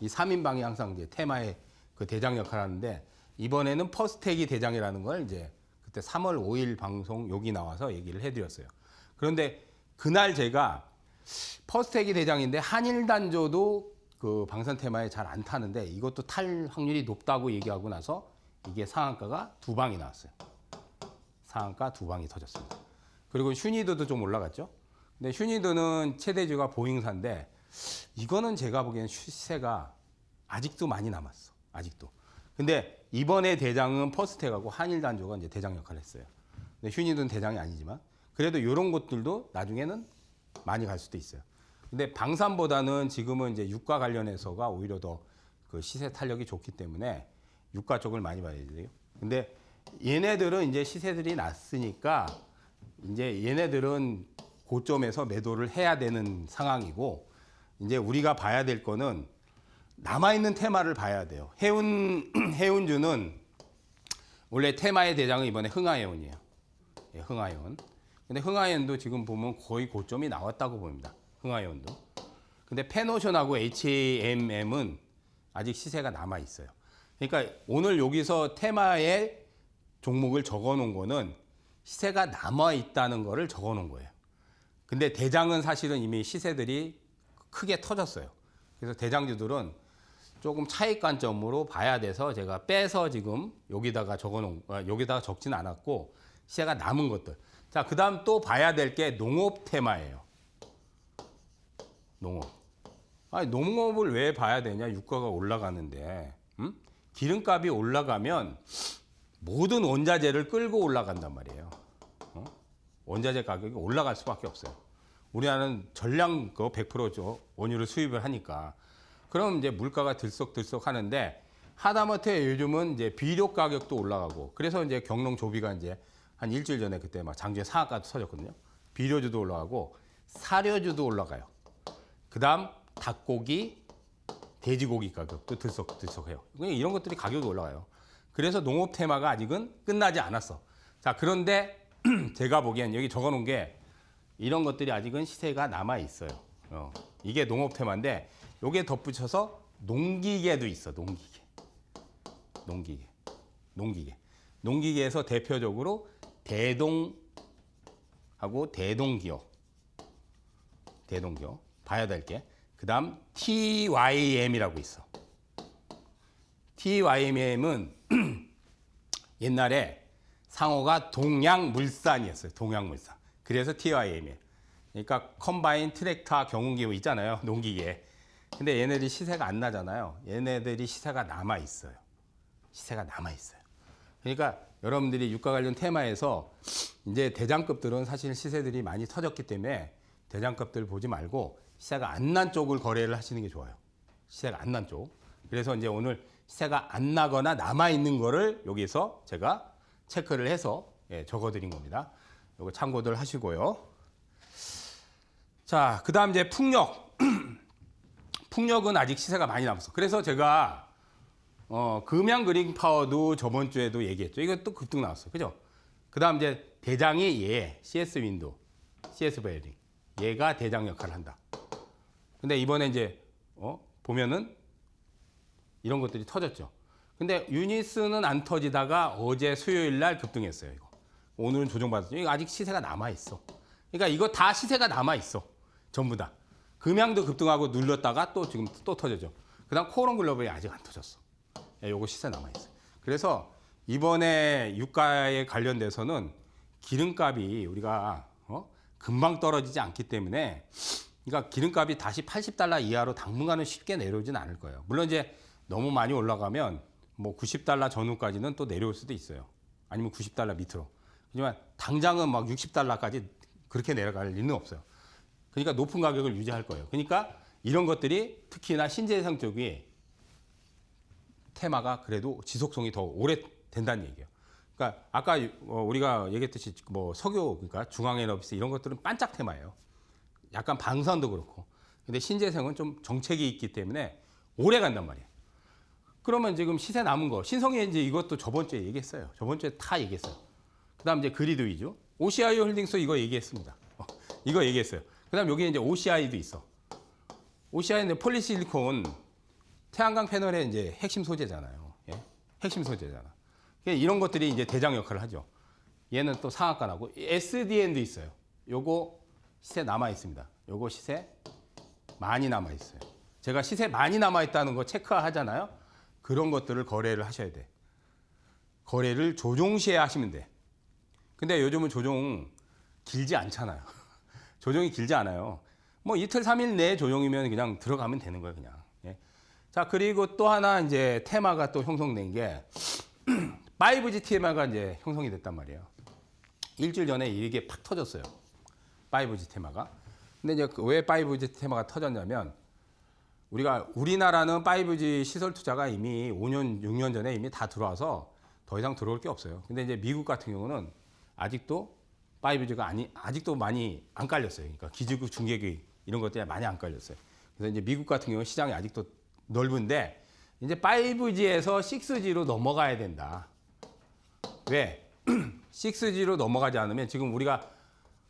이 3인방이 항상 이제 테마의 그 대장 역할을 하는데 이번에는 퍼스텍이 대장이라는 걸 이제 그때 3월 5일 방송 여기 나와서 얘기를 해드렸어요. 그런데 그날 제가 퍼스텍이 대장인데 한일단조도 그 방산 테마에 잘 안 타는데 이것도 탈 확률이 높다고 얘기하고 나서 이게 상한가가 두 방이 나왔어요. 상한가 두 방이 터졌습니다. 그리고 슈니드도 좀 올라갔죠. 근데 슈니드는 최대주가 보잉사인데 이거는 제가 보기에는 시세가 아직도 많이 남았어. 아직도. 근데 이번에 대장은 퍼스텍하고 한일단조가 이제 대장 역할을 했어요. 근데 슈니드는 대장이 아니지만 그래도 이런 것들도 나중에는 많이 갈 수도 있어요. 근데 방산보다는 지금은 이제 유가 관련해서가 오히려 더 그 시세 탄력이 좋기 때문에 유가 쪽을 많이 봐야 돼요. 근데 얘네들은 이제 시세들이 났으니까 이제 얘네들은 고점에서 매도를 해야 되는 상황이고 이제 우리가 봐야 될 거는 남아있는 테마를 봐야 돼요. 해운주는 원래 테마의 대장은 이번에 흥하해운이에요. 예, 흥하해운. 근데 흥하해운도 지금 보면 거의 고점이 나왔다고 봅니다. 흥하해운도. 근데 페노션하고 HMM은 아직 시세가 남아 있어요. 그러니까 오늘 여기서 테마의 종목을 적어 놓은 거는 시세가 남아 있다는 거를 적어 놓은 거예요. 근데 대장은 사실은 이미 시세들이 크게 터졌어요. 그래서 대장주들은 조금 차익 관점으로 봐야 돼서 제가 빼서 지금 여기다가 적어 놓은 여기다가 적지는 않았고 시세가 남은 것들. 자, 그다음 또 봐야 될 게 농업 테마예요. 농업. 아니, 농업을 왜 봐야 되냐? 유가가 올라가는데. 기름값이 올라가면 모든 원자재를 끌고 올라간단 말이에요. 원자재 가격이 올라갈 수밖에 없어요. 우리나라는 전량 100% 원유를 수입을 하니까. 그럼 이제 물가가 들썩들썩 하는데 하다못해 요즘은 이제 비료 가격도 올라가고 그래서 이제 경농 조비가 이제 한 일주일 전에 그때 막 장주에 상한가도 터졌거든요. 비료주도 올라가고 사료주도 올라가요. 그다음 닭고기, 돼지고기 가격도 들썩들썩해요. 이런 것들이 가격이 올라가요. 그래서 농업 테마가 아직은 끝나지 않았어. 자, 그런데 제가 보기엔 여기 적어놓은 게 이런 것들이 아직은 시세가 남아 있어요. 이게 농업 테마인데 여기에 덧붙여서 농기계도 있어. 농기계에서 대표적으로 대동하고 대동기업 봐야 될 게. 그다음 TYM이라고 있어. TYM은 옛날에 상호가 동양물산이었어요. 동양물산. 그래서 TYM이에요. 그러니까 컴바인 트랙터 경운기구 있잖아요. 농기계. 근데 얘네들이 시세가 안 나잖아요. 얘네들이 시세가 남아 있어요. 그러니까 여러분들이 유가 관련 테마에서 이제 대장급들은 사실 시세들이 많이 터졌기 때문에 대장급들 보지 말고 시세가 안 난 쪽을 거래를 하시는 게 좋아요. 시세가 안 난 쪽. 그래서 이제 오늘 시세가 안 나거나 남아 있는 거를 여기서 제가 체크를 해서 적어드린 겁니다. 이거 참고들 하시고요. 자, 그다음 이제 풍력. 풍력은 아직 시세가 많이 남았어. 그래서 제가 금양 그린 파워도 저번 주에도 얘기했죠. 이거 또 급등 나왔어, 그죠? 그다음 이제 대장이 얘 CS 윈도, CS 베어링. 얘가 대장 역할을 한다. 근데 이번에 이제 보면은 이런 것들이 터졌죠. 근데 유니스는 안 터지다가 어제 수요일 날 급등했어요. 이거. 오늘은 조정받았죠. 이거 아직 시세가 남아 있어. 그러니까 이거 다 시세가 남아 있어. 전부 다. 금양도 급등하고 눌렀다가 또 지금 또 터졌죠. 그다음 코오롱 글로벌이 아직 안 터졌어. 요거 시세 남아 있어. 그래서 이번에 유가에 관련돼서는 기름값이 우리가 금방 떨어지지 않기 때문에, 그러니까 기름값이 다시 80달러 이하로 당분간은 쉽게 내려오진 않을 거예요. 물론 이제 너무 많이 올라가면 뭐 90달러 전후까지는 또 내려올 수도 있어요. 아니면 90달러 밑으로. 하지만 당장은 막 60달러까지 그렇게 내려갈 리는 없어요. 그러니까 높은 가격을 유지할 거예요. 그러니까 이런 것들이 특히나 신재생 쪽이 테마가 그래도 지속성이 더 오래 된다는 얘기예요. 그러니까 아까 우리가 얘기했듯이 뭐 석유, 그러니까 중앙에너비스 이런 것들은 반짝 테마예요. 약간 방산도 그렇고. 근데 신재생은 좀 정책이 있기 때문에 오래 간단 말이에요. 그러면 지금 시세 남은 거, 신성에너지 이것도 저번 주에 얘기했어요. 저번 주에 다 얘기했어요. 그다음 이제 그리드 위주, OCI 홀딩스 이거 얘기했습니다. 이거 얘기했어요. 그다음 여기 이제 OCI도 있어. OCI는 폴리실리콘 태양광 패널의 이제 핵심 소재잖아요. 예? 핵심 소재잖아. 그러니까 이런 것들이 이제 대장 역할을 하죠. 얘는 또 상한가 나고 SDN도 있어요. 요거 시세 남아 있습니다. 요거 시세 많이 남아 있어요. 제가 시세 많이 남아 있다는 거 체크하잖아요. 그런 것들을 거래를 하셔야 돼. 거래를 조종 시에 하시면 돼. 근데 요즘은 조종 길지 않잖아요. 조종이 길지 않아요. 뭐 이틀 3일 내에 조종이면 그냥 들어가면 되는 거예요, 그냥. 예. 자, 그리고 또 하나 이제 테마가 또 형성된 게 5G 테마가 이제 형성이 됐단 말이에요. 일주일 전에 이게 팍 터졌어요. 5G 테마가. 근데 이제 왜 5G 테마가 터졌냐면, 우리나라는 5G 시설 투자가 이미 5년, 6년 전에 이미 다 들어와서 더 이상 들어올 게 없어요. 근데 이제 미국 같은 경우는 아직도 5G가 아직도 많이 안 깔렸어요. 그러니까 기지국 중계기 이런 것들이 많이 안 깔렸어요. 그래서 이제 미국 같은 경우는 시장이 아직도 넓은데 이제 5G에서 6G로 넘어가야 된다. 왜? 6G로 넘어가지 않으면 지금 우리가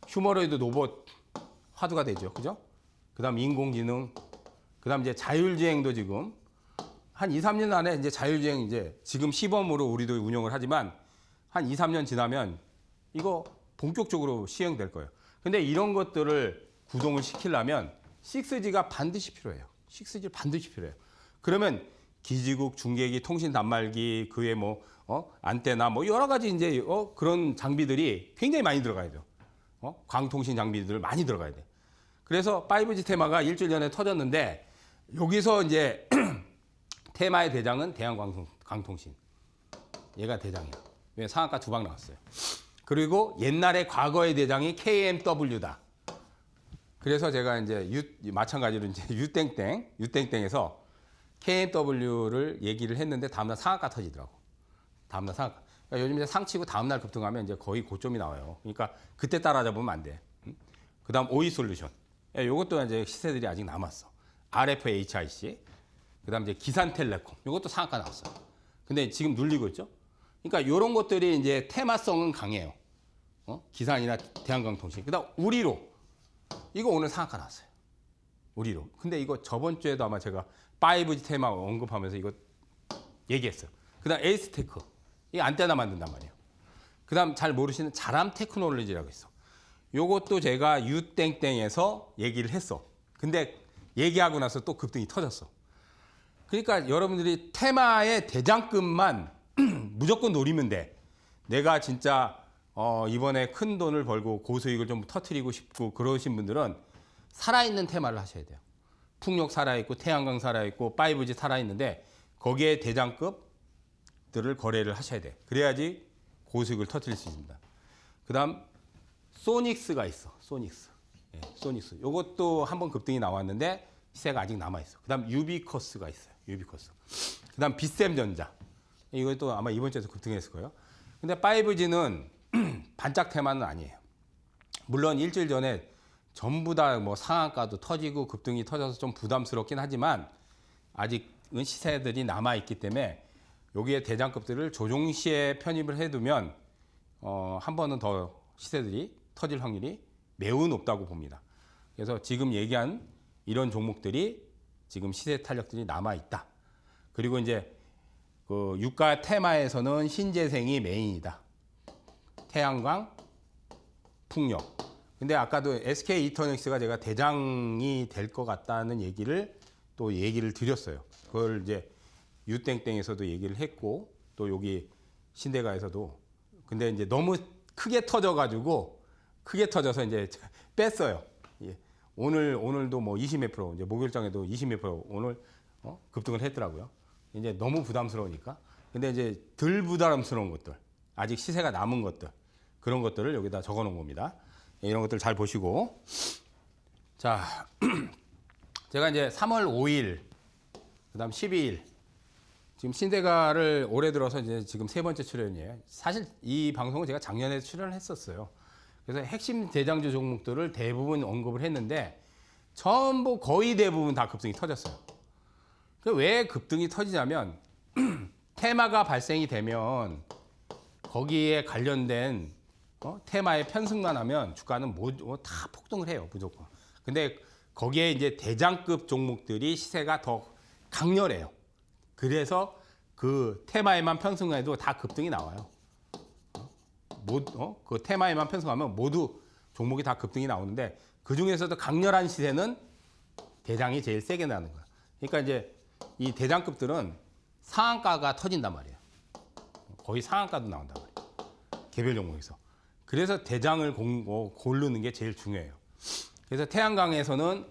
휴머노이드 로봇 화두가 되죠. 그죠? 그다음 인공지능, 그다음 이제 자율주행도 지금 한 2, 3년 안에 이제 자율주행 이제 지금 시범으로 우리도 운영을 하지만 한 2, 3년 지나면 이거 본격적으로 시행될 거예요. 근데 이런 것들을 구동을 시키려면 6G가 반드시 필요해요. 6G 반드시 필요해요. 그러면 기지국, 중계기, 통신 단말기, 그외 뭐 안테나 뭐 여러 가지 이제 그런 장비들이 굉장히 많이 들어가야 돼요. 광통신 장비들 많이 들어가야 돼. 그래서 5G 테마가 일주일 전에 터졌는데 여기서 이제 테마의 대장은 대한광통신. 얘가 대장이야. 왜? 상한가 2방 나왔어요. 그리고 옛날에 과거의 대장이 KMW다. 그래서 제가 이제 마찬가지로 이제 유땡땡에서 KMW를 얘기를 했는데 다음날 상한가 터지더라고. 다음날 상한가. 그러니까 요즘 이제 상치고 다음날 급등하면 이제 거의 고점이 나와요. 그러니까 그때 따라잡으면 안 돼. 그다음 오이솔루션. 이것도 이제 시세들이 아직 남았어. RFHIC. 그다음 이제 기산텔레콤. 이것도 상한가 나왔어요. 근데 지금 눌리고 있죠. 그러니까 이런 것들이 이제 테마성은 강해요. 기산이나 대한광통신. 그다음 우리로. 이거 오늘 상한가 나왔어요. 우리로. 근데 이거 저번 주에도 아마 제가 5G 테마 언급하면서 이거 얘기했어요. 그다음 에이스테크. 이 안테나 만든단 말이에요. 그다음 잘 모르시는 자람 테크놀로지라고 있어. 요것도 제가 유땡땡에서 얘기를 했어. 근데 얘기하고 나서 또 급등이 터졌어. 그러니까 여러분들이 테마의 대장급만 무조건 노리면 돼. 내가 진짜 이번에 큰 돈을 벌고 고수익을 좀 터트리고 싶고 그러신 분들은 살아있는 테마를 하셔야 돼요. 풍력 살아있고 태양광 살아있고 5G 살아있는데 거기에 대장급들을 거래를 하셔야 돼. 그래야지 고수익을 터트릴 수 있습니다. 그 다음 소닉스가 있어. 소닉스. 예, 소닉스. 이것도 한번 급등이 나왔는데 시세가 아직 남아있어. 그 다음 유비커스가 있어요. 유비커스. 그 다음 빗셈전자. 이것도 아마 이번 주에서 급등했을 거예요. 근데 5G는 반짝 테마는 아니에요. 물론 일주일 전에 전부 다 뭐 상한가도 터지고 급등이 터져서 좀 부담스럽긴 하지만 아직은 시세들이 남아있기 때문에 여기에 대장급들을 조종 시에 편입을 해두면 한 번은 더 시세들이 터질 확률이 매우 높다고 봅니다. 그래서 지금 얘기한 이런 종목들이 지금 시세 탄력들이 남아있다. 그리고 이제 그 유가 테마에서는 신재생이 메인이다. 태양광, 풍력. 근데 아까도 SK 이터닉스가 제가 대장이 될 것 같다는 얘기를 드렸어요. 그걸 이제 유땡땡에서도 얘기를 했고 또 여기 신대가에서도. 근데 이제 너무 크게 터져서 이제 뺐어요. 예. 오늘도 뭐 20 몇 프로, 이제 목요일장에도 20 몇 프로 오늘 급등을 했더라고요. 이제 너무 부담스러우니까. 근데 이제 덜 부담스러운 것들, 아직 시세가 남은 것들, 그런 것들을 여기다 적어 놓은 겁니다. 이런 것들 잘 보시고. 자, 제가 이제 3월 5일, 그다음 12일, 지금 신대가를 올해 들어서 이제 지금 세 번째 출연이에요. 사실 이 방송은 제가 작년에 출연을 했었어요. 그래서 핵심 대장주 종목들을 대부분 언급을 했는데 전부 거의 대부분 다 급등이 터졌어요. 왜 급등이 터지냐면 테마가 발생이 되면 거기에 관련된 테마에 편승만 하면 주가는 다 폭등을 해요, 무조건. 근데 거기에 이제 대장급 종목들이 시세가 더 강렬해요. 그래서 그 테마에만 편승해도 다 급등이 나와요. 그 테마에만 편승하면 모두 종목이 다 급등이 나오는데 그 중에서도 강렬한 시세는 대장이 제일 세게 나는 거야. 그러니까 이제 이 대장급들은 상한가가 터진단 말이에요. 거의 상한가도 나온단 말이에요. 개별 종목에서. 그래서 대장을 고르는 게 제일 중요해요. 그래서 태양광에서는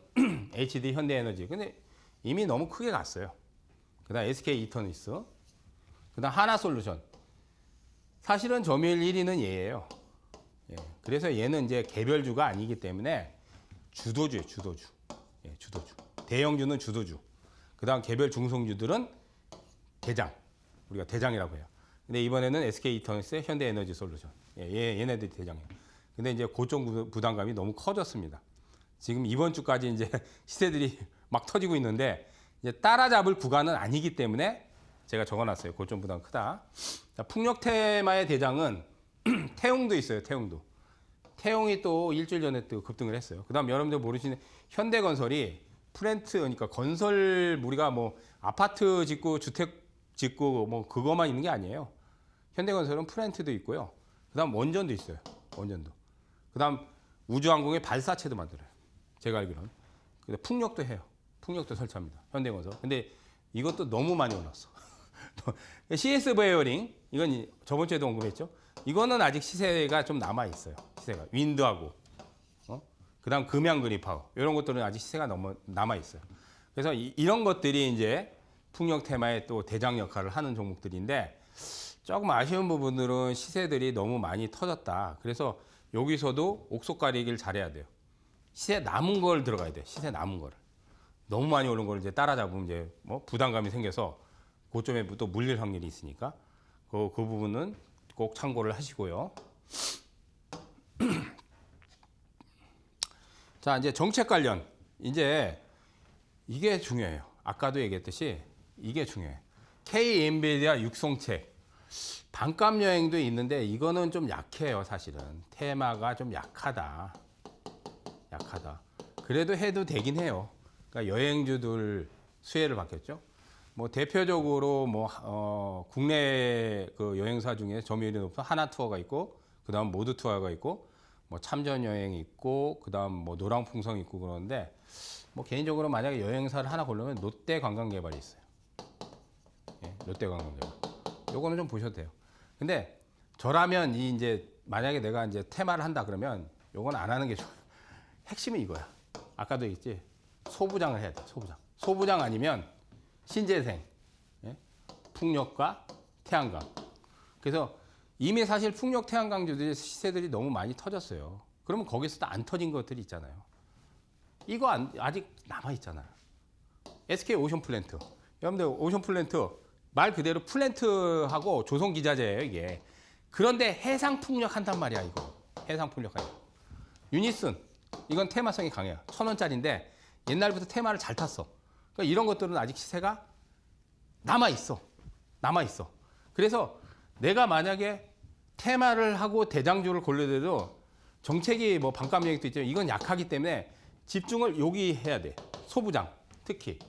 HD 현대에너지. 근데 이미 너무 크게 갔어요. 그다음 SK 이터닉스. 그다음 하나솔루션. 사실은 점유율 1위는 얘예요. 예, 그래서 얘는 이제 개별주가 아니기 때문에 주도주예요, 주도주. 예, 주도주. 대형주는 주도주. 그다음 개별 중성주들은 대장. 우리가 대장이라고 해요. 근데 이번에는 SK 이터닉스, 현대에너지 솔루션. 예, 얘네들이 대장이에요. 근데 이제 고점 부담감이 너무 커졌습니다. 지금 이번 주까지 이제 시세들이 막 터지고 있는데 이제 따라잡을 구간은 아니기 때문에 제가 적어놨어요. 고점 부담 크다. 자, 풍력 테마의 대장은 태용도 있어요. 태용도. 태용이 또 일주일 전에 또 급등을 했어요. 그다음 여러분들 모르시는 현대건설이 프렌트, 그러니까 건설 우리가 뭐 아파트 짓고 주택 짓고 뭐 그거만 있는 게 아니에요. 현대건설은 프렌트도 있고요. 그다음 원전도 있어요. 원전도. 그다음 우주항공의 발사체도 만들어요. 제가 알기로는. 근데 풍력도 해요. 풍력도 설치합니다. 현대건설. 근데 이것도 너무 많이 올랐어. CS 베어링, 이건 저번 주에도 언급했죠. 이거는 아직 시세가 좀 남아 있어요. 시세가 윈드하고, 그다음 금양 그리파워 이런 것들은 아직 시세가 남아 있어요. 그래서 이런 것들이 이제 풍력 테마의 또 대장 역할을 하는 종목들인데 조금 아쉬운 부분들은 시세들이 너무 많이 터졌다. 그래서 여기서도 옥석 가리기를 잘해야 돼요. 시세 남은 걸 들어가야 돼. 시세 남은 거를. 너무 많이 오른 걸 이제 따라잡으면 이제 뭐 부담감이 생겨서 고점에 또 물릴 확률이 있으니까 그 부분은 꼭 참고를 하시고요. 자, 이제 정책 관련. 이제 이게 중요해요. 아까도 얘기했듯이 이게 중요해요. K 엔비디아 육성책. 반값 여행도 있는데 이거는 좀 약해요, 사실은. 테마가 좀 약하다. 그래도 해도 되긴 해요. 그러니까 여행주들 수혜를 받겠죠. 뭐 대표적으로 뭐 국내 그 여행사 중에 점유율이 높은 하나투어가 있고, 그다음 모두투어가 있고, 뭐 참전여행 있고, 그다음 뭐 노랑풍성 있고 그러는데 뭐 개인적으로 만약에 여행사를 하나 고르면 롯데관광개발이 있어요. 예, 롯데관광개발. 요거는 좀 보셔도 돼요. 근데 저라면 이제 만약에 내가 이제 테마를 한다 그러면 요건 안 하는 게 좋아요. 핵심은 이거야. 아까도 얘기했지. 소부장을 해야 돼. 소부장. 소부장 아니면 신재생, 예? 풍력과 태양광. 그래서 이미 사실 풍력 태양광주들의 시세들이 너무 많이 터졌어요. 그러면 거기서도 안 터진 것들이 있잖아요. 이거 아직 남아 있잖아요. SK 오션플랜트. 여러분들 오션플랜트 말 그대로 플랜트하고 조선기자재예요, 이게. 그런데 해상 풍력 한단 말이야, 이거. 해상 풍력 하냐. 유니슨. 이건 테마성이 강해요. 1,000원짜리인데 옛날부터 테마를 잘 탔어. 그러니까 이런 것들은 아직 시세가 남아있어. 그래서 내가 만약에 테마를 하고 대장주를 고르더라도 정책이 뭐 반값 여행도 있지만 이건 약하기 때문에 집중을 여기 해야 돼. 소부장, 특히.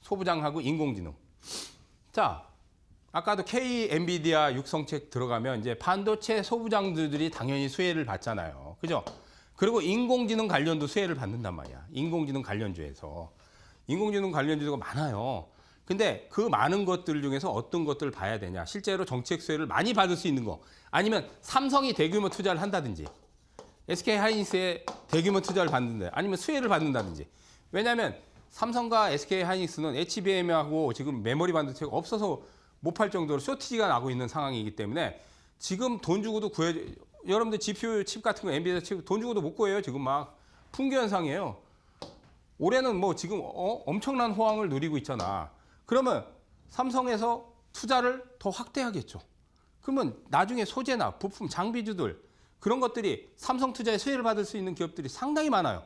소부장하고 인공지능. 자, 아까도 K 엔비디아 육성책 들어가면 이제 반도체 소부장들이 당연히 수혜를 받잖아요. 그죠? 그리고 인공지능 관련도 수혜를 받는단 말이야. 인공지능 관련주에서. 인공지능 관련주가 많아요. 근데 그 많은 것들 중에서 어떤 것들을 봐야 되냐. 실제로 정책 수혜를 많이 받을 수 있는 거. 아니면 삼성이 대규모 투자를 한다든지. SK 하이닉스에 대규모 투자를 받는데 아니면 수혜를 받는다든지. 왜냐하면 삼성과 SK 하이닉스는 HBM하고 지금 메모리 반도체가 없어서 못 팔 정도로 쇼티지가 나고 있는 상황이기 때문에 지금 돈 주고도 여러분들 GPU 칩 같은 거 엔비디아 칩 돈 주고도 못 구해요. 지금 막 풍기 현상이에요. 올해는 뭐 지금 엄청난 호황을 누리고 있잖아. 그러면 삼성에서 투자를 더 확대하겠죠. 그러면 나중에 소재나 부품, 장비주들 그런 것들이 삼성 투자에 수혜를 받을 수 있는 기업들이 상당히 많아요.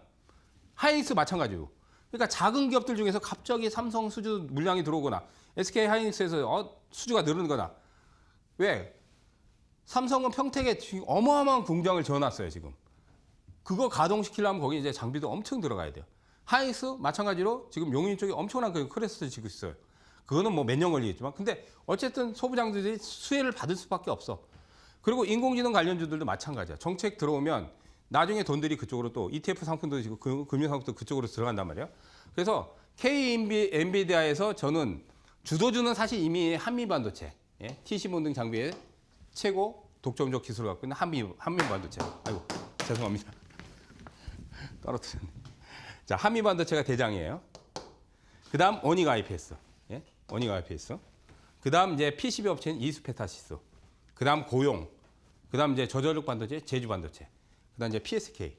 하이닉스 마찬가지고. 그러니까 작은 기업들 중에서 갑자기 삼성 수주 물량이 들어오거나 SK 하이닉스에서 수주가 늘어나거나. 왜? 삼성은 평택에 지금 어마어마한 공장을 지어놨어요, 지금. 그거 가동시키려면 거기 이제 장비도 엄청 들어가야 돼요. 하이닉스 마찬가지로 지금 용인 쪽에 엄청난 그 크레스를 지고 있어요. 그거는 뭐 몇 년 걸리겠지만. 근데 어쨌든 소부장들이 수혜를 받을 수밖에 없어. 그리고 인공지능 관련주들도 마찬가지야. 정책 들어오면 나중에 돈들이 그쪽으로 또 ETF 상품도 지금 금융상품도 그쪽으로 들어간단 말이에요. 그래서 K 엔비디아에서 저는 주도주는 사실 이미 한미반도체, 예? TC몬 등 장비의 최고 독점적 기술을 갖고 있는 한미반도체. 아이고 죄송합니다. 떨어뜨렸네. 자, 한미반도체가 대장이에요. 그 다음 어닝 IPS. 예? 어닝 IPS. 그 다음 이제 PCB 업체인 이스페타시스. 그 다음 고용. 그 다음 이제 저전력 반도체, 제주 반도체. 그 다음 이제 PSK.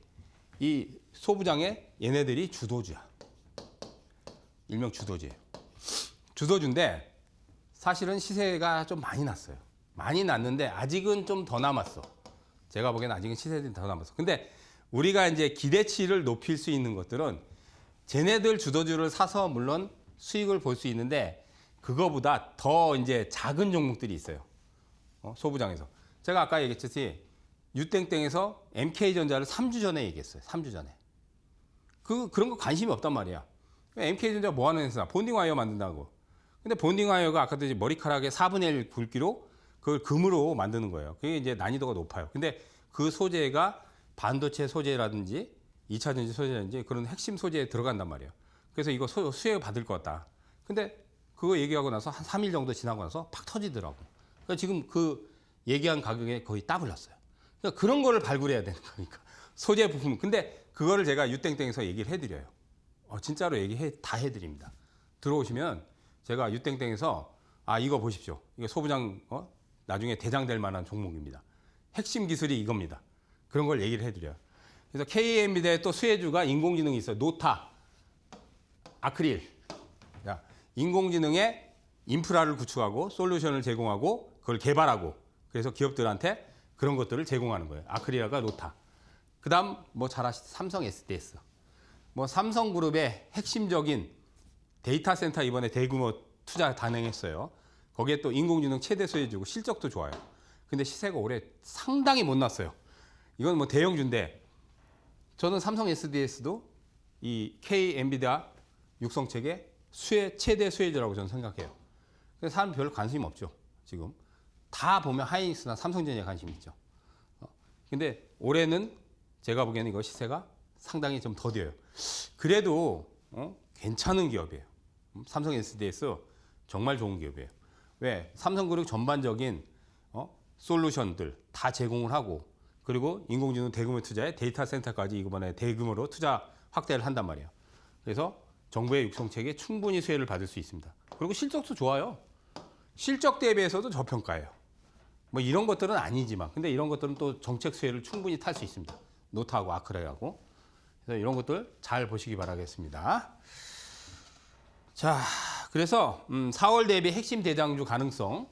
이 소부장의 얘네들이 주도주야. 일명 주도주예요. 주도주인데 사실은 시세가 좀 많이 났어요. 많이 났는데 아직은 좀 더 남았어. 제가 보기에는 아직은 시세들이 더 남았어. 근데 우리가 이제 기대치를 높일 수 있는 것들은 쟤네들 주도주를 사서 물론 수익을 볼 수 있는데 그거보다 더 이제 작은 종목들이 있어요. 소부장에서. 제가 아까 얘기했듯이 유땡땡에서 MK전자를 3주 전에 얘기했어요. 3주 전에. 그런 거 관심이 없단 말이야. MK전자 뭐 하는 회사? 본딩 와이어 만든다고. 근데 본딩 와이어가 아까도 이제 머리카락의 4분의 1 굵기로 그걸 금으로 만드는 거예요. 그게 이제 난이도가 높아요. 근데 그 소재가 반도체 소재라든지 2차 전지 소재라든지 그런 핵심 소재에 들어간단 말이에요. 그래서 이거 수혜 받을 것 같다. 근데 그거 얘기하고 나서 한 3일 정도 지나고 나서 팍 터지더라고. 그러니까 지금 그 얘기한 가격에 거의 따블랐어요. 그러니까 그런 거를 발굴해야 되는 거니까. 소재 부품. 근데 그거를 제가 유땡땡에서 얘기를 해드려요. 진짜로 다 해드립니다. 들어오시면 제가 유땡땡에서 이거 보십시오. 이거 소부장 나중에 대장 될 만한 종목입니다. 핵심 기술이 이겁니다. 그런 걸 얘기를 해드려요. 그래서 KM비대의 또 수혜주가 인공지능이 있어요. 노타, 아크릴. 자, 인공지능의 인프라를 구축하고 솔루션을 제공하고 그걸 개발하고 그래서 기업들한테 그런 것들을 제공하는 거예요. 아크릴과 노타. 그 다음 뭐 잘 아시죠? 삼성 SDS. 뭐 삼성그룹의 핵심적인 데이터 센터 이번에 대규모 투자 단행했어요. 거기에 또 인공지능 최대 수혜주고 실적도 좋아요. 근데 시세가 올해 상당히 못 났어요. 이건 뭐 대형주인데 저는 삼성 SDS도 이 K 엔비디아 육성책의 최대 수혜주라고 저는 생각해요. 근데 사람 별로 관심이 없죠. 지금 다 보면 하이닉스나 삼성전자에 관심이 있죠. 근데 올해는 제가 보기에는 이거 시세가 상당히 좀 더뎌요. 그래도 괜찮은 기업이에요. 삼성 SDS 정말 좋은 기업이에요. 왜? 삼성그룹 전반적인 솔루션들 다 제공을 하고 그리고 인공지능 대규모 투자에 데이터 센터까지 이번에 대규모로 투자 확대를 한단 말이에요. 그래서 정부의 육성책에 충분히 수혜를 받을 수 있습니다. 그리고 실적도 좋아요. 실적 대비해서도 저평가예요. 뭐 이런 것들은 아니지만 근데 이런 것들은 또 정책 수혜를 충분히 탈 수 있습니다. 노트하고 아크레하고. 그래서 이런 것들 잘 보시기 바라겠습니다. 자, 그래서 4월 대비 핵심 대장주 가능성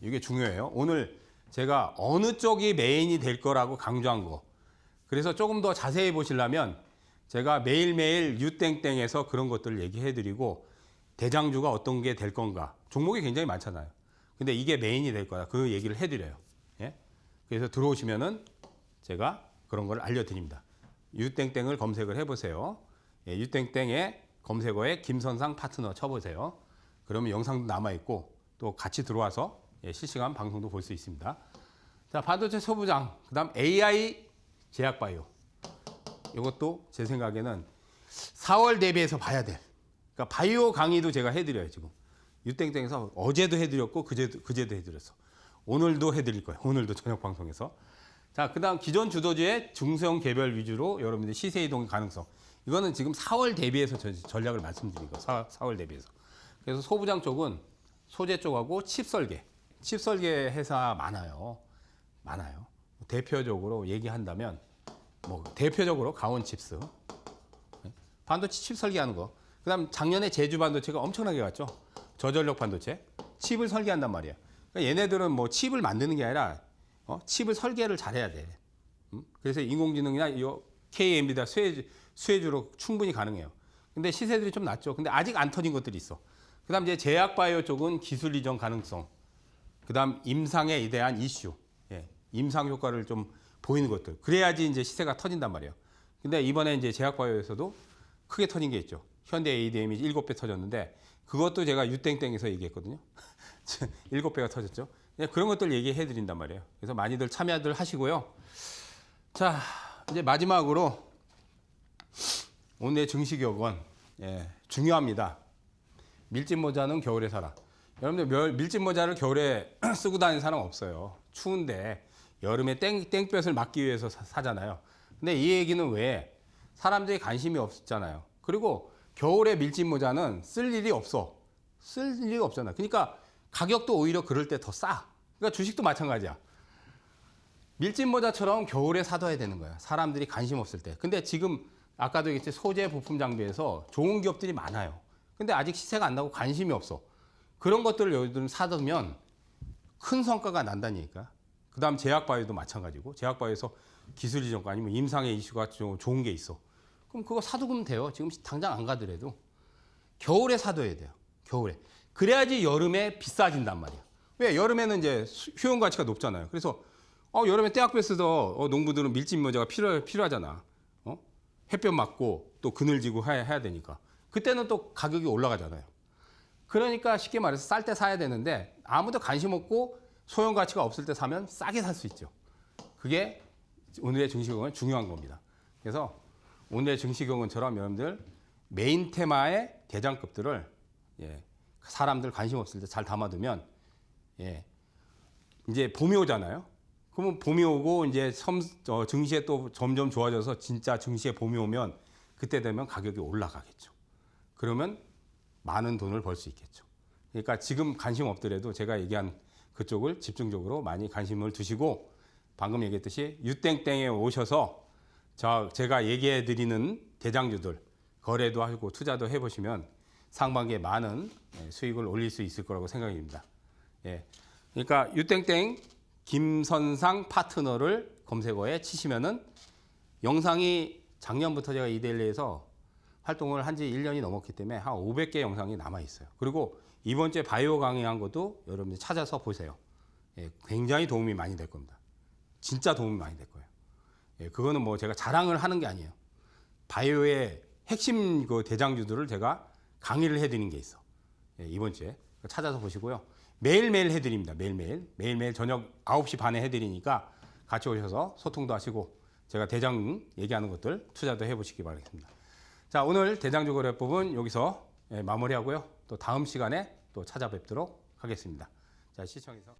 이게 중요해요. 오늘 제가 어느 쪽이 메인이 될 거라고 강조한 거. 그래서 조금 더 자세히 보시려면 제가 매일매일 유땡땡에서 그런 것들을 얘기해 드리고 대장주가 어떤 게 될 건가. 종목이 굉장히 많잖아요. 근데 이게 메인이 될 거다. 그 얘기를 해 드려요. 예? 그래서 들어오시면은 제가 그런 걸 알려 드립니다. 유땡땡을 검색을 해 보세요. 예, 유땡땡의 검색어에 김선상 파트너 쳐보세요. 그러면 영상도 남아있고 또 같이 들어와서 실시간 방송도 볼 수 있습니다. 자, 반도체 소부장, 그 다음 AI 제약바이오. 이것도 제 생각에는 4월 대비해서 봐야 될. 그러니까 바이오 강의도 제가 해드려요, 지금. 유땡땡에서 어제도 해드렸고, 그제도 해드렸어. 오늘도 해드릴 거예요. 오늘도 저녁 방송에서. 자, 그 다음 기존 주도주의 중소형 개별 위주로 여러분들 시세 이동 가능성. 이거는 지금 4월 대비해서 전략을 말씀드린 거예요. 4월 대비해서. 그래서 소부장 쪽은 소재 쪽하고 칩 설계 회사 많아요. 대표적으로 얘기한다면 뭐 대표적으로 가온칩스, 반도체 칩 설계하는 거. 그다음 작년에 제주 반도체가 엄청나게 갔죠. 저전력 반도체 칩을 설계한단 말이야. 그러니까 얘네들은 뭐 칩을 만드는 게 아니라 칩을 설계를 잘해야 돼. 그래서 인공지능이나 이 KMB다 수혜주로 충분히 가능해요. 근데 시세들이 좀 낮죠. 근데 아직 안 터진 것들이 있어. 그다음 이제 제약바이오 쪽은 기술 이전 가능성. 그다음 임상에 대한 이슈. 임상 효과를 좀 보이는 것들. 그래야지 이제 시세가 터진단 말이에요. 근데 이번에 이제 제약바이오에서도 크게 터진 게 있죠. 현대 ADM이 7배 터졌는데 그것도 제가 유땡땡에서 얘기했거든요. 7배가 터졌죠. 그런 것들 얘기해 드린단 말이에요. 그래서 많이들 참여들 하시고요. 자, 이제 마지막으로 오늘의 증시격은 중요합니다. 밀짚 모자는 겨울에 사라. 여러분들 밀짚 모자를 겨울에 쓰고 다니는 사람 없어요. 추운데 여름에 땡볕을 막기 위해서 사잖아요. 근데 이 얘기는 왜? 사람들이 관심이 없잖아요. 그리고 겨울에 밀짚 모자는 쓸 일이 없어. 쓸 일이 없잖아. 그러니까 가격도 오히려 그럴 때 더 싸. 그러니까 주식도 마찬가지야. 밀짚 모자처럼 겨울에 사둬야 되는 거야. 사람들이 관심 없을 때. 근데 지금 아까도 얘기했지 소재 부품 장비에서 좋은 기업들이 많아요. 근데 아직 시세가 안 나고 관심이 없어. 그런 것들을 요즘 사두면 큰 성과가 난다니까. 그 다음 제약바이오도 마찬가지고 제약바이오에서 기술 이전과 아니면 임상의 이슈가 좋은 게 있어. 그럼 그거 사두면 돼요. 지금 당장 안 가더라도. 겨울에 사둬야 돼요. 겨울에. 그래야지 여름에 비싸진단 말이야. 왜? 여름에는 이제 효용 가치가 높잖아요. 그래서 여름에 떼약볕 쓰던 농부들은 밀짚 모자가 필요하잖아. 햇볕 맞고 또 그늘지고 해야 되니까. 그때는 또 가격이 올라가잖아요. 그러니까 쉽게 말해서 쌀 때 사야 되는데 아무도 관심 없고 소형 가치가 없을 때 사면 싸게 살 수 있죠. 그게 오늘의 증시경은 중요한 겁니다. 그래서 오늘의 증시경은처럼 여러분들 메인 테마의 대장급들을 사람들 관심 없을 때 잘 담아두면 이제 봄이 오잖아요. 그러면 봄이 오고 이제 증시에 또 점점 좋아져서 진짜 증시에 봄이 오면 그때 되면 가격이 올라가겠죠. 그러면 많은 돈을 벌 수 있겠죠. 그러니까 지금 관심 없더라도 제가 얘기한 그쪽을 집중적으로 많이 관심을 두시고 방금 얘기했듯이 유땡땡에 오셔서 제가 얘기해 드리는 대장주들 거래도 하고 투자도 해보시면 상반기에 많은 수익을 올릴 수 있을 거라고 생각이 듭니다. 그러니까 유땡땡 김선상 파트너를 검색어에 치시면은 영상이 작년부터 제가 이데일리에서 활동을 한 지 1년이 넘었기 때문에 한 500개 영상이 남아 있어요. 그리고 이번 주에 바이오 강의한 것도 여러분들 찾아서 보세요. 굉장히 도움이 많이 될 겁니다. 진짜 도움이 많이 될 거예요. 그거는 뭐 제가 자랑을 하는 게 아니에요. 바이오의 핵심 그 대장주들을 제가 강의를 해드리는 게 있어. 이번 주에 찾아서 보시고요. 매일매일 해드립니다. 매일매일 저녁 9시 반에 해드리니까 같이 오셔서 소통도 하시고 제가 대장 얘기하는 것들 투자도 해보시기 바라겠습니다. 자, 오늘 대장주 거래법은 여기서 마무리하고요. 또 다음 시간에 또 찾아뵙도록 하겠습니다. 자, 시청해서